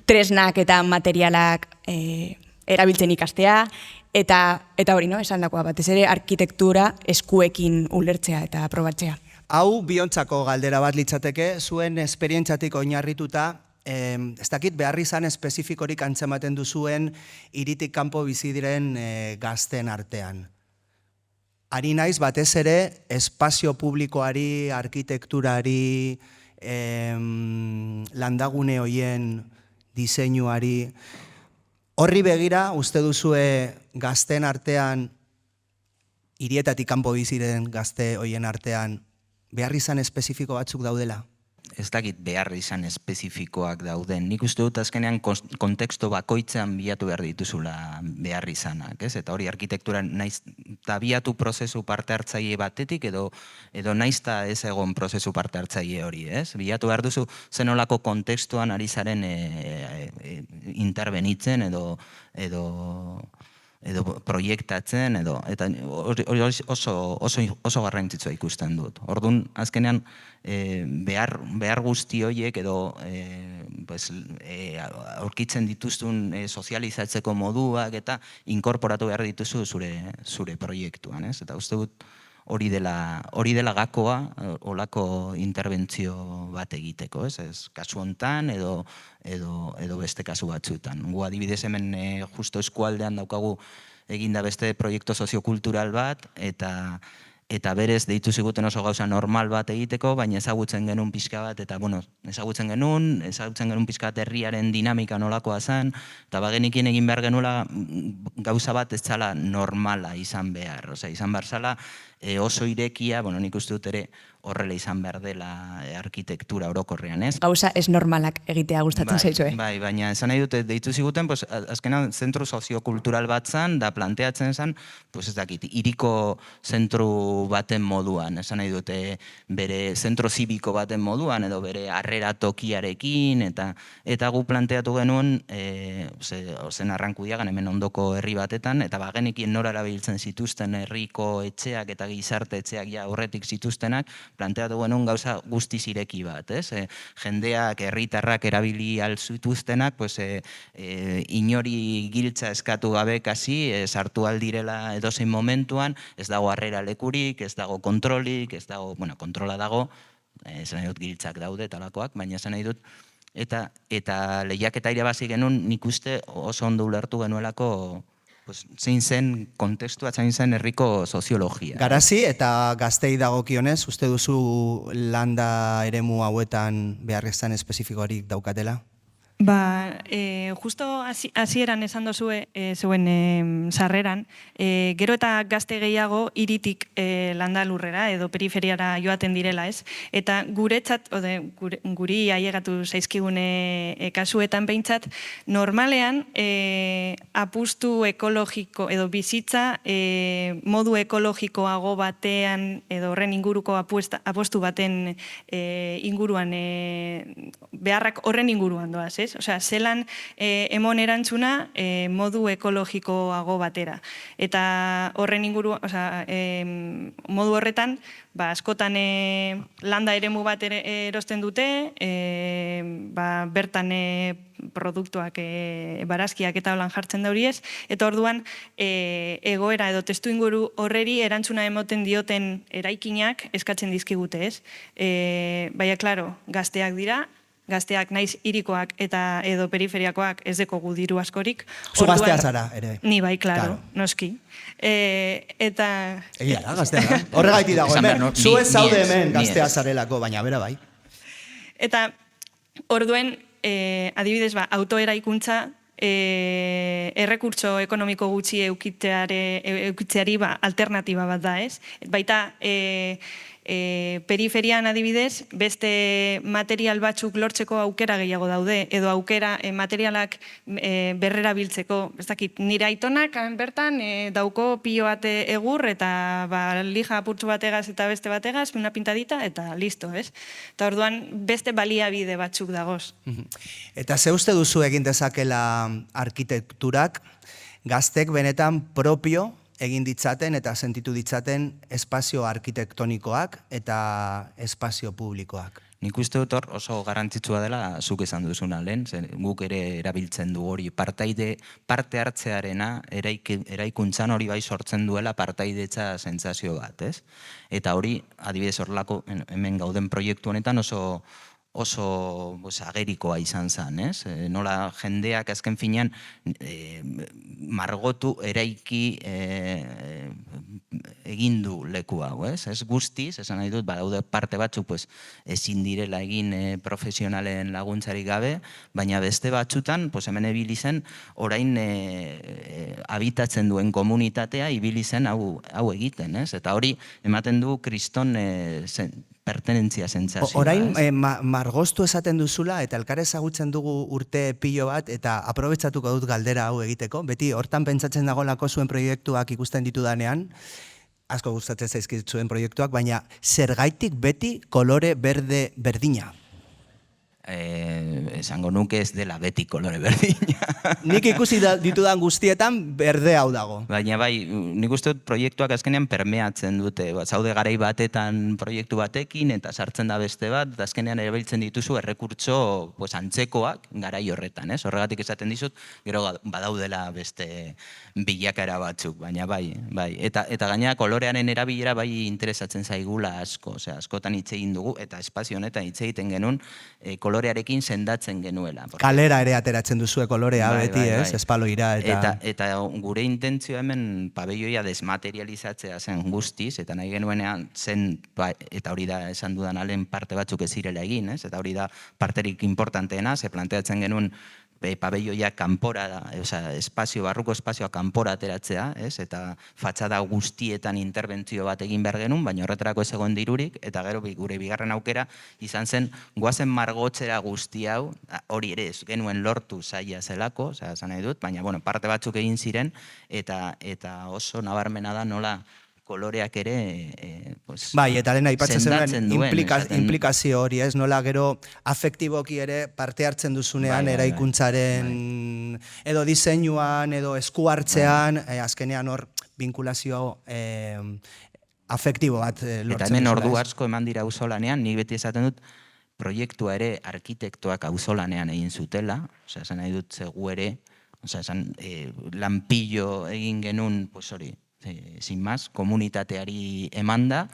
tresnak eta materialak erabiltzen ikastea, eta hori, esan dakoa batez ere arkitektura eskuekin ulertzea eta probatzea.
Hau biontzako galdera bat litzateke, zuen esperientzatik oinarrituta, ez dakit beharrizan espezifikorik antzematen duzuen hiritik kanpo bizi diren gazten artean. Ari naiz batez ere espazio publikoari, arkitekturari, landagune hoien diseinuari. Horri begira, uste duzue gazten artean, hirietatik kanpo biziren gazte hoien artean, beharrizan espezifiko batzuk daudela?
Ez dakit behar izan espezifikoak dauden. Nik uste dut azkenean konteksto bakoitzean bilatu behar dituzula behar izanak, ez? Eta hori arkitektura naiz eta biatu prozesu parte hartzaile batetik edo naiz eta ez egon prozesu parte hartzaile hori, ez? Bilatu behar duzu zenolako kontekstuan ari zaren interbenitzen edo proiektatzen, eta hori oso garrantzitsua ikusten dut. Orduan, azkenean, behar guzti horiek edo aurkitzen dituzun sozializatzeko moduak eta inkorporatu behar dituzu zure proiektuan, ez? Eta uste dut hori dela gakoa, olako interbentzio bat egiteko, ez? Kasu hontan edo beste kasu batzuetan. Gu adibidez hemen justo eskualdean daukagu eginda beste proiektu soziokultural bat, eta berez deitu ziguten oso gauza normal bat egiteko, baina ezagutzen genuen pixka bat, eta ezagutzen genuen pixka bat herriaren dinamika nolakoa zen, eta bagenikien egin behar genuela gauza bat ez zala normala izan behar. Osea, izan behar zala oso irekia, nik uste dut ere horrela izan behar dela arkitektura orokorrean, ez?
Gauza ez normalak egitea gustatzen zaizue.
Bai, baina esan nahi dute deitu ziguten, azkenan zentru soziokultural bat zen, da planteatzen zen, ez dakit, hiriko zentru baten moduan, esan nahi dute bere zentro zibiko baten moduan, edo bere harrera tokiarekin, eta gu planteatu genuen, zen Arrankudiagan hemen ondoko herri batetan, eta bagenekien nora erabiltzen zituzten herriko etxeak eta gizarte etxeak ja horretik zituztenak, planteatu genuen gauza guztiz ireki bat, ez? Jendeak, herritarrak erabili alzituztenak, inori giltza eskatu gabe kasi, sartu aldirela edozein momentuan, ez dago harrera lekurik, ez dago kontrolik, ez dago, kontrola dago, esan nahi dut giltzak daude talakoak, baina esan nahi dut, eta lehiaketa irabazi genuen nik uste oso ondo ulertu genuelako zein zen kontekstua, zein zen herriko soziologia.
Garazi eta gaztei dagokionez, uste duzu landa eremu hauetan beharrizan espezifikorik daukatela?
Justo hasieran esan dozue zeuen sarreran, gero eta gazte gehiago hiritik landa lurrera edo periferiara joaten direla, ez? Eta guretzat, guri ailegatu zaizkigune kasuetan behintzat, normalean apustu ekologiko edo bizitza modu ekologikoago batean edo horren inguruko apostu baten inguruan, beharrak horren inguruan doaz, ez? Osea, zelan emon erantzuna modu ekologikoago batera. Eta horren inguruan, modu horretan, askotan landa eremu bat erosten dute, bertan produktuak, barazkiak eta holan jartzen da horiez, eta orduan egoera edo testu inguru horreri erantzuna emoten dioten eraikinak eskatzen dizkigute, ez? Baina, klaro, gazteak dira, gazteak naiz hirikoak eta edo periferiakoak ez dekogu diru askorik.
Zu gaztea zara, ere.
Ni bai, klaro, noski. Eta...
Egia da, gaztea da. Horregaitik dago, hemen, zu ez zaude hemen gaztea zarelako, baina bera bai.
Eta orduen, adibidez, autoeraikuntza, errekurtso ekonomiko gutxi eukitzeari alternatiba bat da, ez? Baita, periferian adibidez, beste material batzuk lortzeko aukera gehiago daude, edo aukera materialak berrera biltzeko. Ez dakit, nire aitonak bertan dauko pilo bat egur, eta lija apurtzu bategaz eta beste bategaz, una pintadita, eta listo, ez? Eta orduan, beste baliabide batzuk dagoz.
Eta ze uste duzu egin dezakela arkitekturak, gaztek benetan propio egin ditzaten eta sentitu ditzaten espazio arkitektonikoak eta espazio publikoak?
Nik uste dut hor oso garrantzitsua dela zuk esan duzuna lehen, guk ere erabiltzen du hori parte hartzearena eraikuntzan hori bai sortzen duela partaidetza sentsazio bat, ez? Eta hori, adibidez horrelako hemen gauden proiektu honetan oso agerikoa izan zen, ez? Nola jendeak azken finean margotu eraiki egin du leku hau, ez? Ez guztiz, esan nahi dut, badaude parte batzuk ezin direla egin profesionalen laguntzarik gabe, baina beste batzutan, hemen ibili zen, orain habitatzen duen komunitatea ibili zen hau egiten, ez? Eta hori ematen du kriston pertenentzia sentsazioa.
Orain margoztu esaten duzula eta elkar ezagutzen dugu urte pilo bat eta aprobetxatuko dut galdera hau egiteko. Beti hortan pentsatzen dagoelako zuen proiektuak ikusten ditudanean, asko gustatzen zaizkit zuen proiektuak, baina zergaitik beti kolore berde berdina?
Esango nuke ez dela beti kolore berdina.
Nik ikusi ditudan guztietan berde hau dago.
Baina bai, nik uste dut proiektuak azkenean permeatzen dute. Zaude garai batetan proiektu batekin eta sartzen da beste bat, eta azkenean erabiltzen dituzu errekurtso antzekoak garai horretan. Horregatik esaten dizut, gero badaudela beste bilakaera batzuk, baina bai. Eta gainera kolorearen erabilera bai interesatzen zaigula asko. Askotan hitz egin dugu, eta espazio honetan hitz egiten genuen, kolorearekin sendatzen genuela.
Kalera ere ateratzen duzue kolorea beti, ez? Espaloira
eta gure intentzioa hemen pabelloia desmaterializatzea zen guztiz, eta nahi genuenean zen, eta hori da esan dudan alen parte batzuk ez zirela egin, ez? Eta hori da parterik importanteena, ze planteatzen genuen pabelloia kanpora, barruko espazioa kanpora ateratzea, eta fatxada guztietan interbentzio bat egin behar genuen, baina horretarako ez egon dirurik, eta gero gure bigarren aukera izan zen, goazen margotzera guzti hau, hori ere ez genuen lortu zaila zelako, esan nahi dut, baina parte batzuk egin ziren, eta oso nabarmena da nola koloreak ere
bai, eta lehen aipatzen zenuen implikazio hori, ez? Nola gero afektiboki ere parte hartzen duzunean eraikuntzaren edo diseinuan, edo esku hartzean, azkenean hor vinkulazio afektibo bat lortzen duzula.
Eta hemen ordu asko eman dira auzolanean, nik beti esaten dut, proiektua ere arkitektoak auzolanean egin zutela, esan nahi dut zegu ere, lanpillo egin genuen, hori, sin más, komunitateari emanda,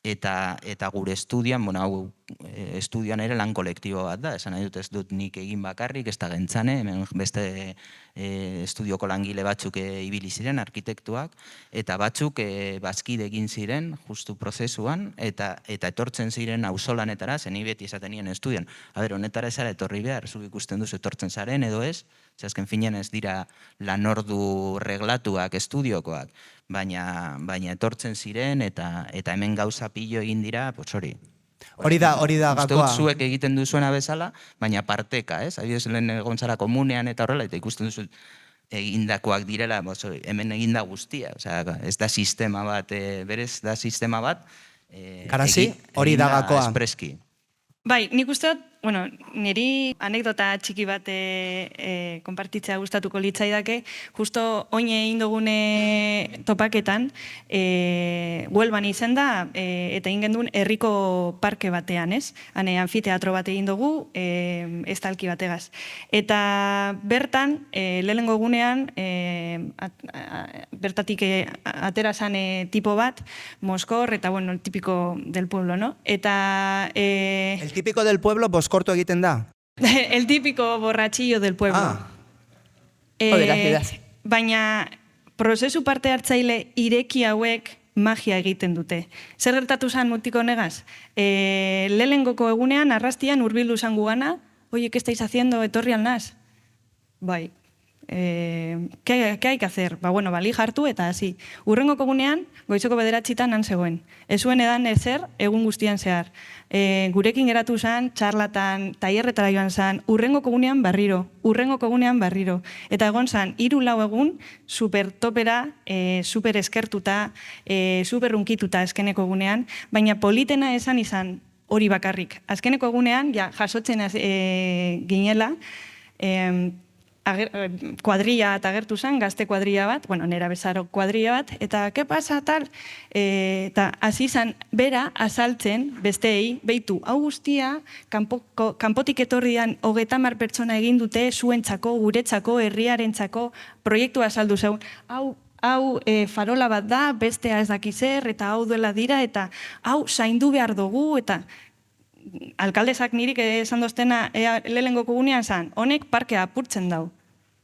eta gure estudioan, hau estudioan ere lan kolektibo bat da, esan nahi dut ez dut nik egin bakarrik, ez da gentzane, beste estudioko langile batzuk ibili ziren, arkitektuak, eta batzuk bazkide egin ziren, justu prozesuan, eta etortzen ziren auzolanetara, zen beti esaten nien estudian, honetara ezara etorri behar, zuk ikusten duzu etortzen zaren edo ez, azken finean ez dira lanordu reglatuak estudiokoak, baina etortzen ziren eta hemen gauza pilo egin dira, hori.
Hori da gakoa.
Uste dut zuek egiten duzuena bezala, baina parteka, ez? Adibidez lehen egon zara komunean eta horrela, eta ikusten duzu egindakoak direla, hemen eginda guztia. Ez da sistema bat, berez da sistema bat.
Garazi, hori da gakoa.
Espreski.
Bai, nik uste dut, niri anekdota txiki bat konpartitzea gustatuko litzaidake, justo oin egin dugune topaketan, Huelban izen da, eta egin genduen herriko parke batean, ez? Hane, anfiteatro bat egin dugu, estalki bategaz. Eta bertan, lehenengo egunean, bertatik atera zan tipo bat, Moskor, eta bueno, el típico del pueblo, no? Eta...
El típico del pueblo, boskortu egiten da?
El típico borrachillo del pueblo. Baina, prozesu parte hartzaile ireki hauek magia egiten dute. Zer gertatu zan mutiko negaz? Lehenengoko egunean, arrastian, hurbildu zan gugana, oie, ¿qué estáis haciendo? Etorri al naz? Bai. ¿qué hay que hacer? Bueno, bali jartu eta hasi. Urrengoko egunean, goizeko 9:00 han zegoen. Ez zuen edan ezer egun guztian zehar. Gurekin geratu zen, txarlatan, tailerretara joan zen, urrengoko egunean berriro. Eta egon zen, 3-4 egun, super topera, super eskertuta, super unkituta azkeneko egunean, baina politena esan izan hori bakarrik. Azkeneko egunean, jasotzen ginela, kuadrilla eta agertu zen, gazte kuadrilla bat, nera bezaro kuadrilla bat, eta, ¿qué pasa, tal? Eta hasi zen, bera, azaltzen, besteei, beitu, hau guztia, kanpotik etorrian 30 pertsona egin dute, zuentzako, guretzako, herriarentzako, proiektua azaldu zeun, hau farola bat da, bestea ez dakizer, eta hau duela dira, eta hau zaindu behar dugu, eta alkaldesak nirik esan doztena lehenengoko gunean zan, honek parkea apurtzen dau.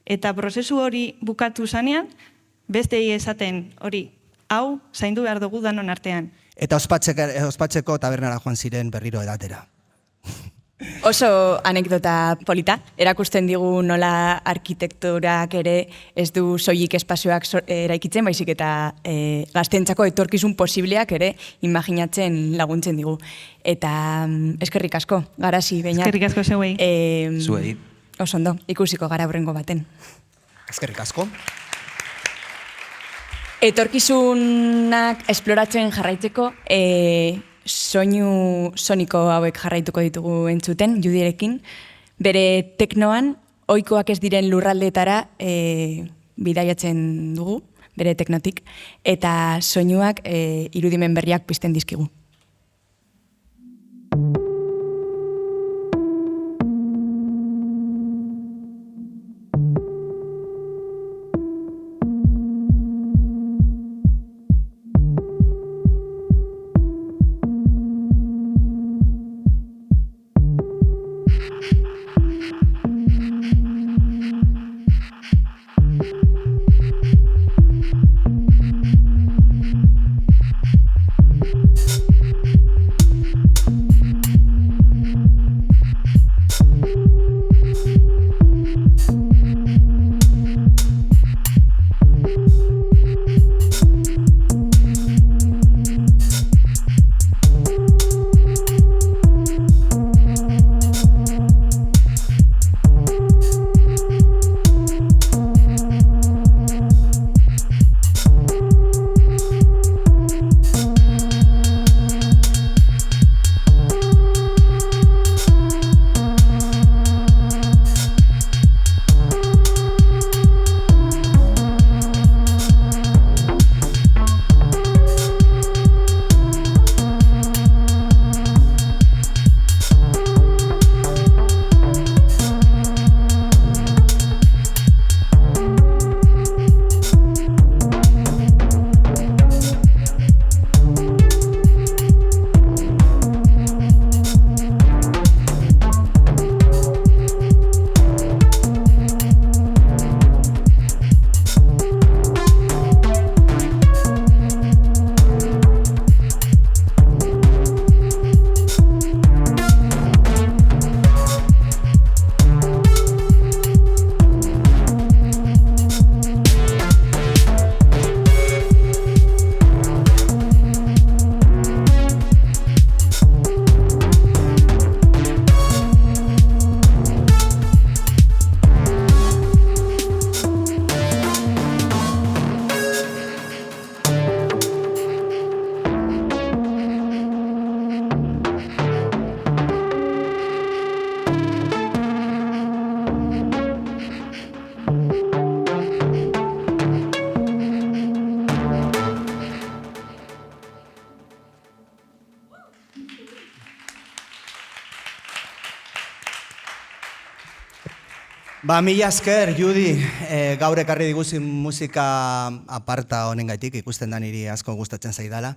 Eta prozesu hori bukatu zanean, bestei esaten hori, hau zaindu behar dugu danon artean.
Eta ospatzeko tabernara joan ziren berriro edatera.
Oso anekdota polita, erakusten digu nola arkitekturak ere ez du soilik espazioak eraikitzen, baizik eta gaztentzako etorkizun posibleak ere imaginatzen laguntzen digu. Eta eskerrik asko, Garazi, Beñat.
Eskerrik asko zeuei.
Zuei.
Oso ondo, ikusiko gara hurrengo baten.
Eskerrik asko.
Etorkizunak esploratzen jarraitzeko, soinu soniko hauek jarraituko ditugu entzuten, Judirekin. Bere teknoan, ohikoak ez diren lurraldeetara bidaiatzen dugu, bere teknotik, eta soinuak irudimen berriak pizten dizkigu.
Mila esker, Judi, gaur ekarri diguzin musika aparta honengatik, ikusten da niri asko gustatzen zaidala.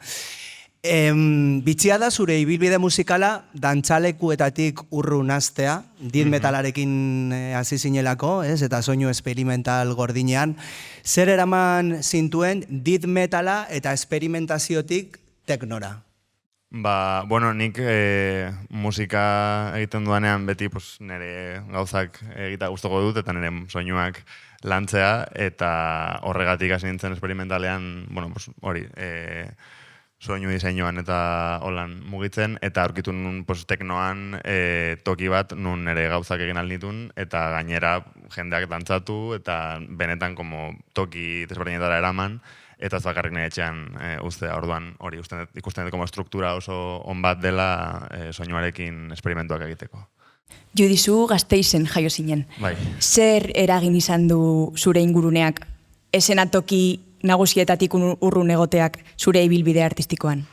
Bitxia da zure ibilbide musikala dantzalekuetatik urrun hastea, death metalarekin hasi zinelako, eta soinu esperimental gordinean. Zer eraman zintuen death metala eta esperimentaziotik teknora?
Nik musika egiten duanean beti nire gauzak egita gustoko dut eta nire soinuak lantzea, eta horregatik hasi nintzen esperimentalean, bueno, pues, hori, soinu diseinuan eta holan mugitzen, eta aurkitu nun teknoan toki bat nun nire gauzak egin alditun, eta gainera jendeak dantzatu, eta benetan toki desberdinetara eraman, eta ez bakarrik nire etxean ustea. Orduan hori ikusten dut struktura oso on bat dela soinuarekin esperimentuak egiteko.
Judizu Gasteizen jaio zinen.
Bai.
Zer eragin izan du zure inguruneak eszenatoki nagusietatik urrun egoteak zure ibilbide artistikoan?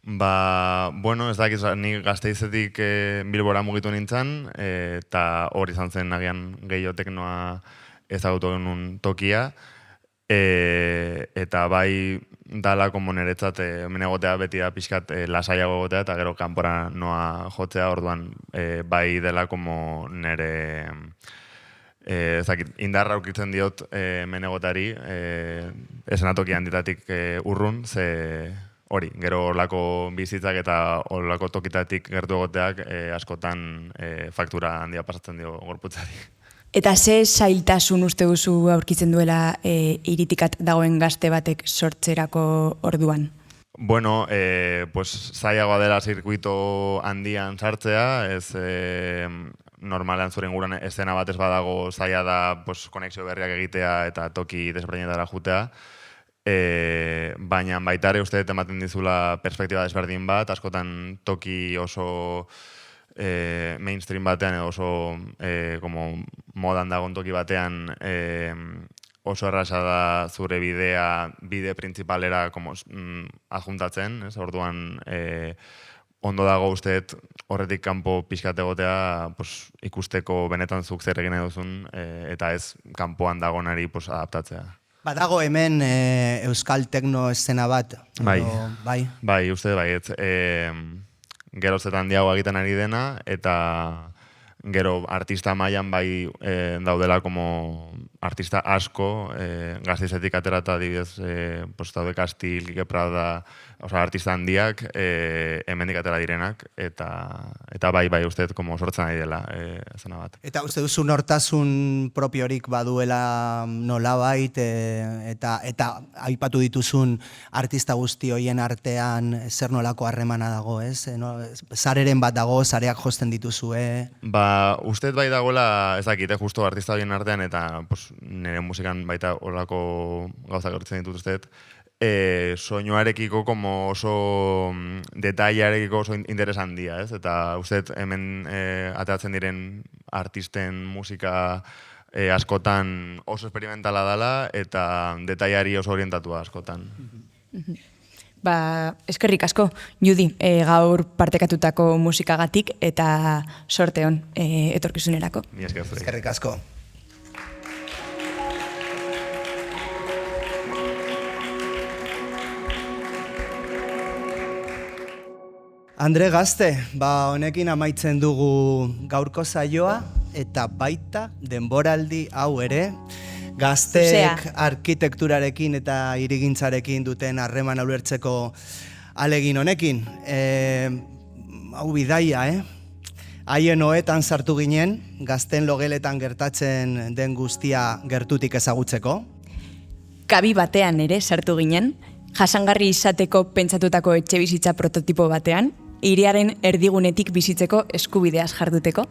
Bueno, ez dakit, ni Gasteizetik Bilbora mugitu nintzen, eta hori izan zen nagian gehiago teknoa ezagutu genuen tokia, eta bai dala niretzat hemen egotea beti da pixkat lasaiago egotea, eta gero kanpora noa jotzea, orduan bai dela nire indarra aurkitzen diot hemen egotari eszenatoki handitatik urrun, ze hori, gero horlako bizitzak eta horlako tokitatik gertu egoteak askotan faktura handia pasatzen dio gorputzari.
Eta ze zailtasun uste duzu aurkitzen duela iritikat dagoen gazte batek sortzerako orduan?
Bueno, zailagoa dela zirkuito handian sartzea, ez normalean zure inguruan eszena bat ez badago zaila da konexio berriak egitea eta toki desberdinetara jutea, baina baita ere uste ematen dizula perspektiba desberdin bat, askotan toki oso mainstream batean edo oso modan dagoen toki batean oso erraza da zure bide principalera adjuntatzen, orduan ondo dago usteet horretik kanpo pixkat egotea ikusteko benetan zuk zer egin duzun eta ez kanpoan dagoenari adaptatzea.
Badago hemen euskal tekno eszena bat?
Bai, uste baiet. Gerozetan diago egiten ari dena, eta gero artista mailan bai daudela artista asko, Gasteizetik aterata adibidez, daude Kastil, Kike Prada, artista handiak, hemendik atera direnak, eta bai usteet sortzen ari dela zena bat.
Eta uste duzu nortasun propiorik baduela nolabait, eta aipatu dituzun artista guzti hoien artean zer nolako harremana dago, ez? Sareren bat dago, sareak josten dituzue?
Usteet bai dagoela, ez dakite, justo artista horien artean, eta nire musikan baita horako gauzak gertzen ditut usteet, soinuarekiko oso detailarekiko oso interes handia, ez? Eta usteet hemen ateratzen diren artisten musika askotan oso experimentala dela eta detailari oso orientatua askotan.
Eskerrik asko, Judi, gaur partekatutako musikagatik eta sorte hon etorkizunerako.
Eskerrik asko. Andre Gazte, honekin amaitzen dugu gaurko saioa eta baita denboraldi hau ere. Gazteek arkitekturarekin eta hirigintzarekin duten harreman ulertzeko alegin honekin. Hau bidaia, haien oetan sartu ginen, gazten logeletan gertatzen den guztia gertutik ezagutzeko.
Kabi batean ere sartu ginen, jasangarri izateko pentsatutako etxebizitza prototipo batean, hiriaren erdigunetik bizitzeko eskubideaz jarduteko.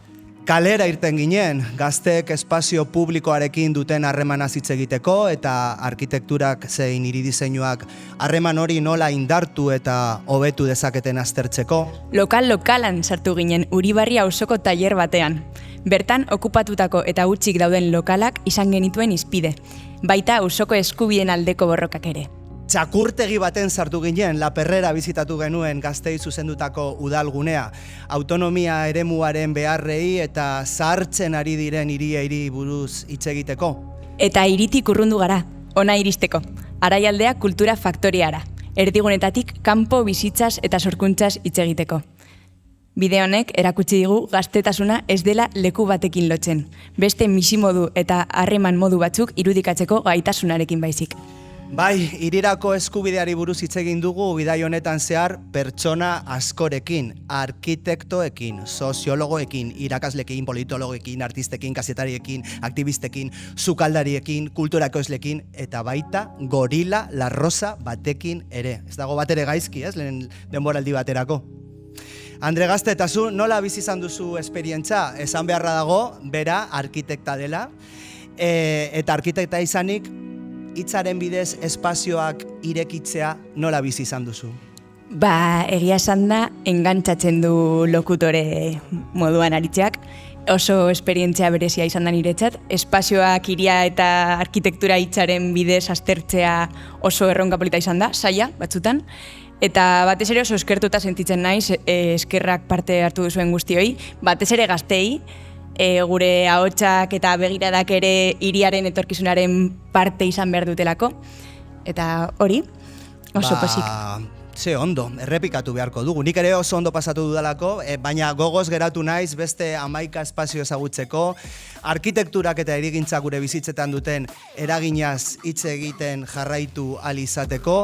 Kalera irten ginen, gazteek espazio publikoarekin duten harremana hitz egiteko eta arkitekturak zein hiri diseinuak harreman hori nola indartu eta hobetu dezaketen aztertzeko.
Lokalan sartu ginen Uribarri auzoko tailer batean. Bertan okupatutako eta hutsik dauden lokalak izan genituen hizpide, baita auzoko eskubideen aldeko borrokak ere.
Txakurtegi baten sartu ginen, La Perrera bizitatu genuen Gaztei zuzendutako udalgunea, autonomia eremuaren beharrei eta zahartzen ari diren hiriei buruz hitz egiteko.
Eta hiritik urrundu gara, ona iristeko, Araialdea kultura faktoriara, erdigunetatik kanpo bizitzaz eta sorkuntzaz hitz egiteko. Bide honek erakutsi digu gaztetasuna ez dela leku batekin lotzen, beste misimodu eta harreman modu batzuk irudikatzeko gaitasunarekin baizik.
Bai, hirirako eskubideari buruz hitz egin dugu bidai honetan zehar pertsona askorekin, arkitektoekin, soziologoekin, irakaslekin, politologekin, artistekin, kazetariekin, aktivistekin, sukaldariekin, kulturakoeslekin eta baita gorila larrosa batekin ere. Ez dago bat ere gaizki, ez, lehen denboraldi baterako. Andre Gazte, eta zu nola bizi izan duzu esperientza? Esan beharra dago, bera arkitekta dela, eta arkitekta izanik hitzaren bidez espazioak irekitzea nola bizi izan duzu?
Egia esan da, engantzatzen du lokutore moduan aritzeak. Oso esperientzia berezia izan da niretzat. Espazioak hiria eta arkitektura hitzaren bidez aztertzea oso erronka polita izan da, saia batzutan. Eta batez ere oso eskertuta sentitzen naiz, eskerrak parte hartu duzuen guztioi, batez ere gaztei, gure ahotsak eta begiradak ere hiriaren etorkizunaren parte izan behar dutelako. Eta hori, oso posik.
Ze ondo, errepikatu beharko dugu. Nik ere oso ondo pasatu dudalako, baina gogoz geratu naiz beste 11 espazio ezagutzeko, arkitekturak eta erigintzak gure bizitzetan duten eraginaz hitz egiten jarraitu ahal izateko.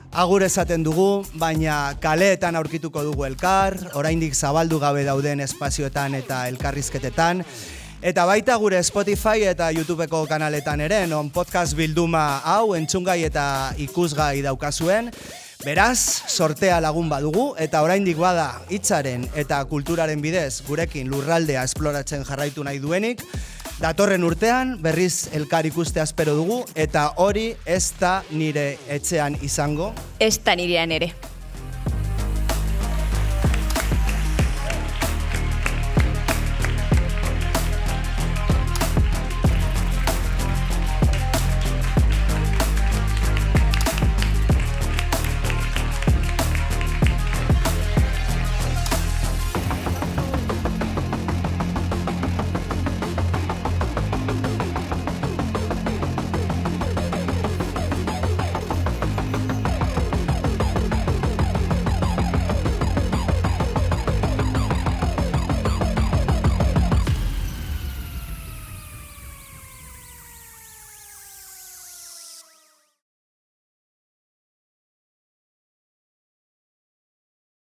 Agur esaten dugu, baina kaleetan aurkituko dugu elkar, oraindik zabaldu gabe dauden espazioetan eta elkarrizketetan, eta baita gure Spotify eta YouTubeko kanaletan ere, non podcast bilduma hau entzungai eta ikusgai daukazuen. Beraz, sortea lagun badugu, eta oraindik bada hitzaren eta kulturaren bidez gurekin lurraldea esploratzen jarraitu nahi duenik, datorren urtean berriz elkar ikustea espero dugu, eta hori ez da nire etxean izango.
Ez da nirean ere.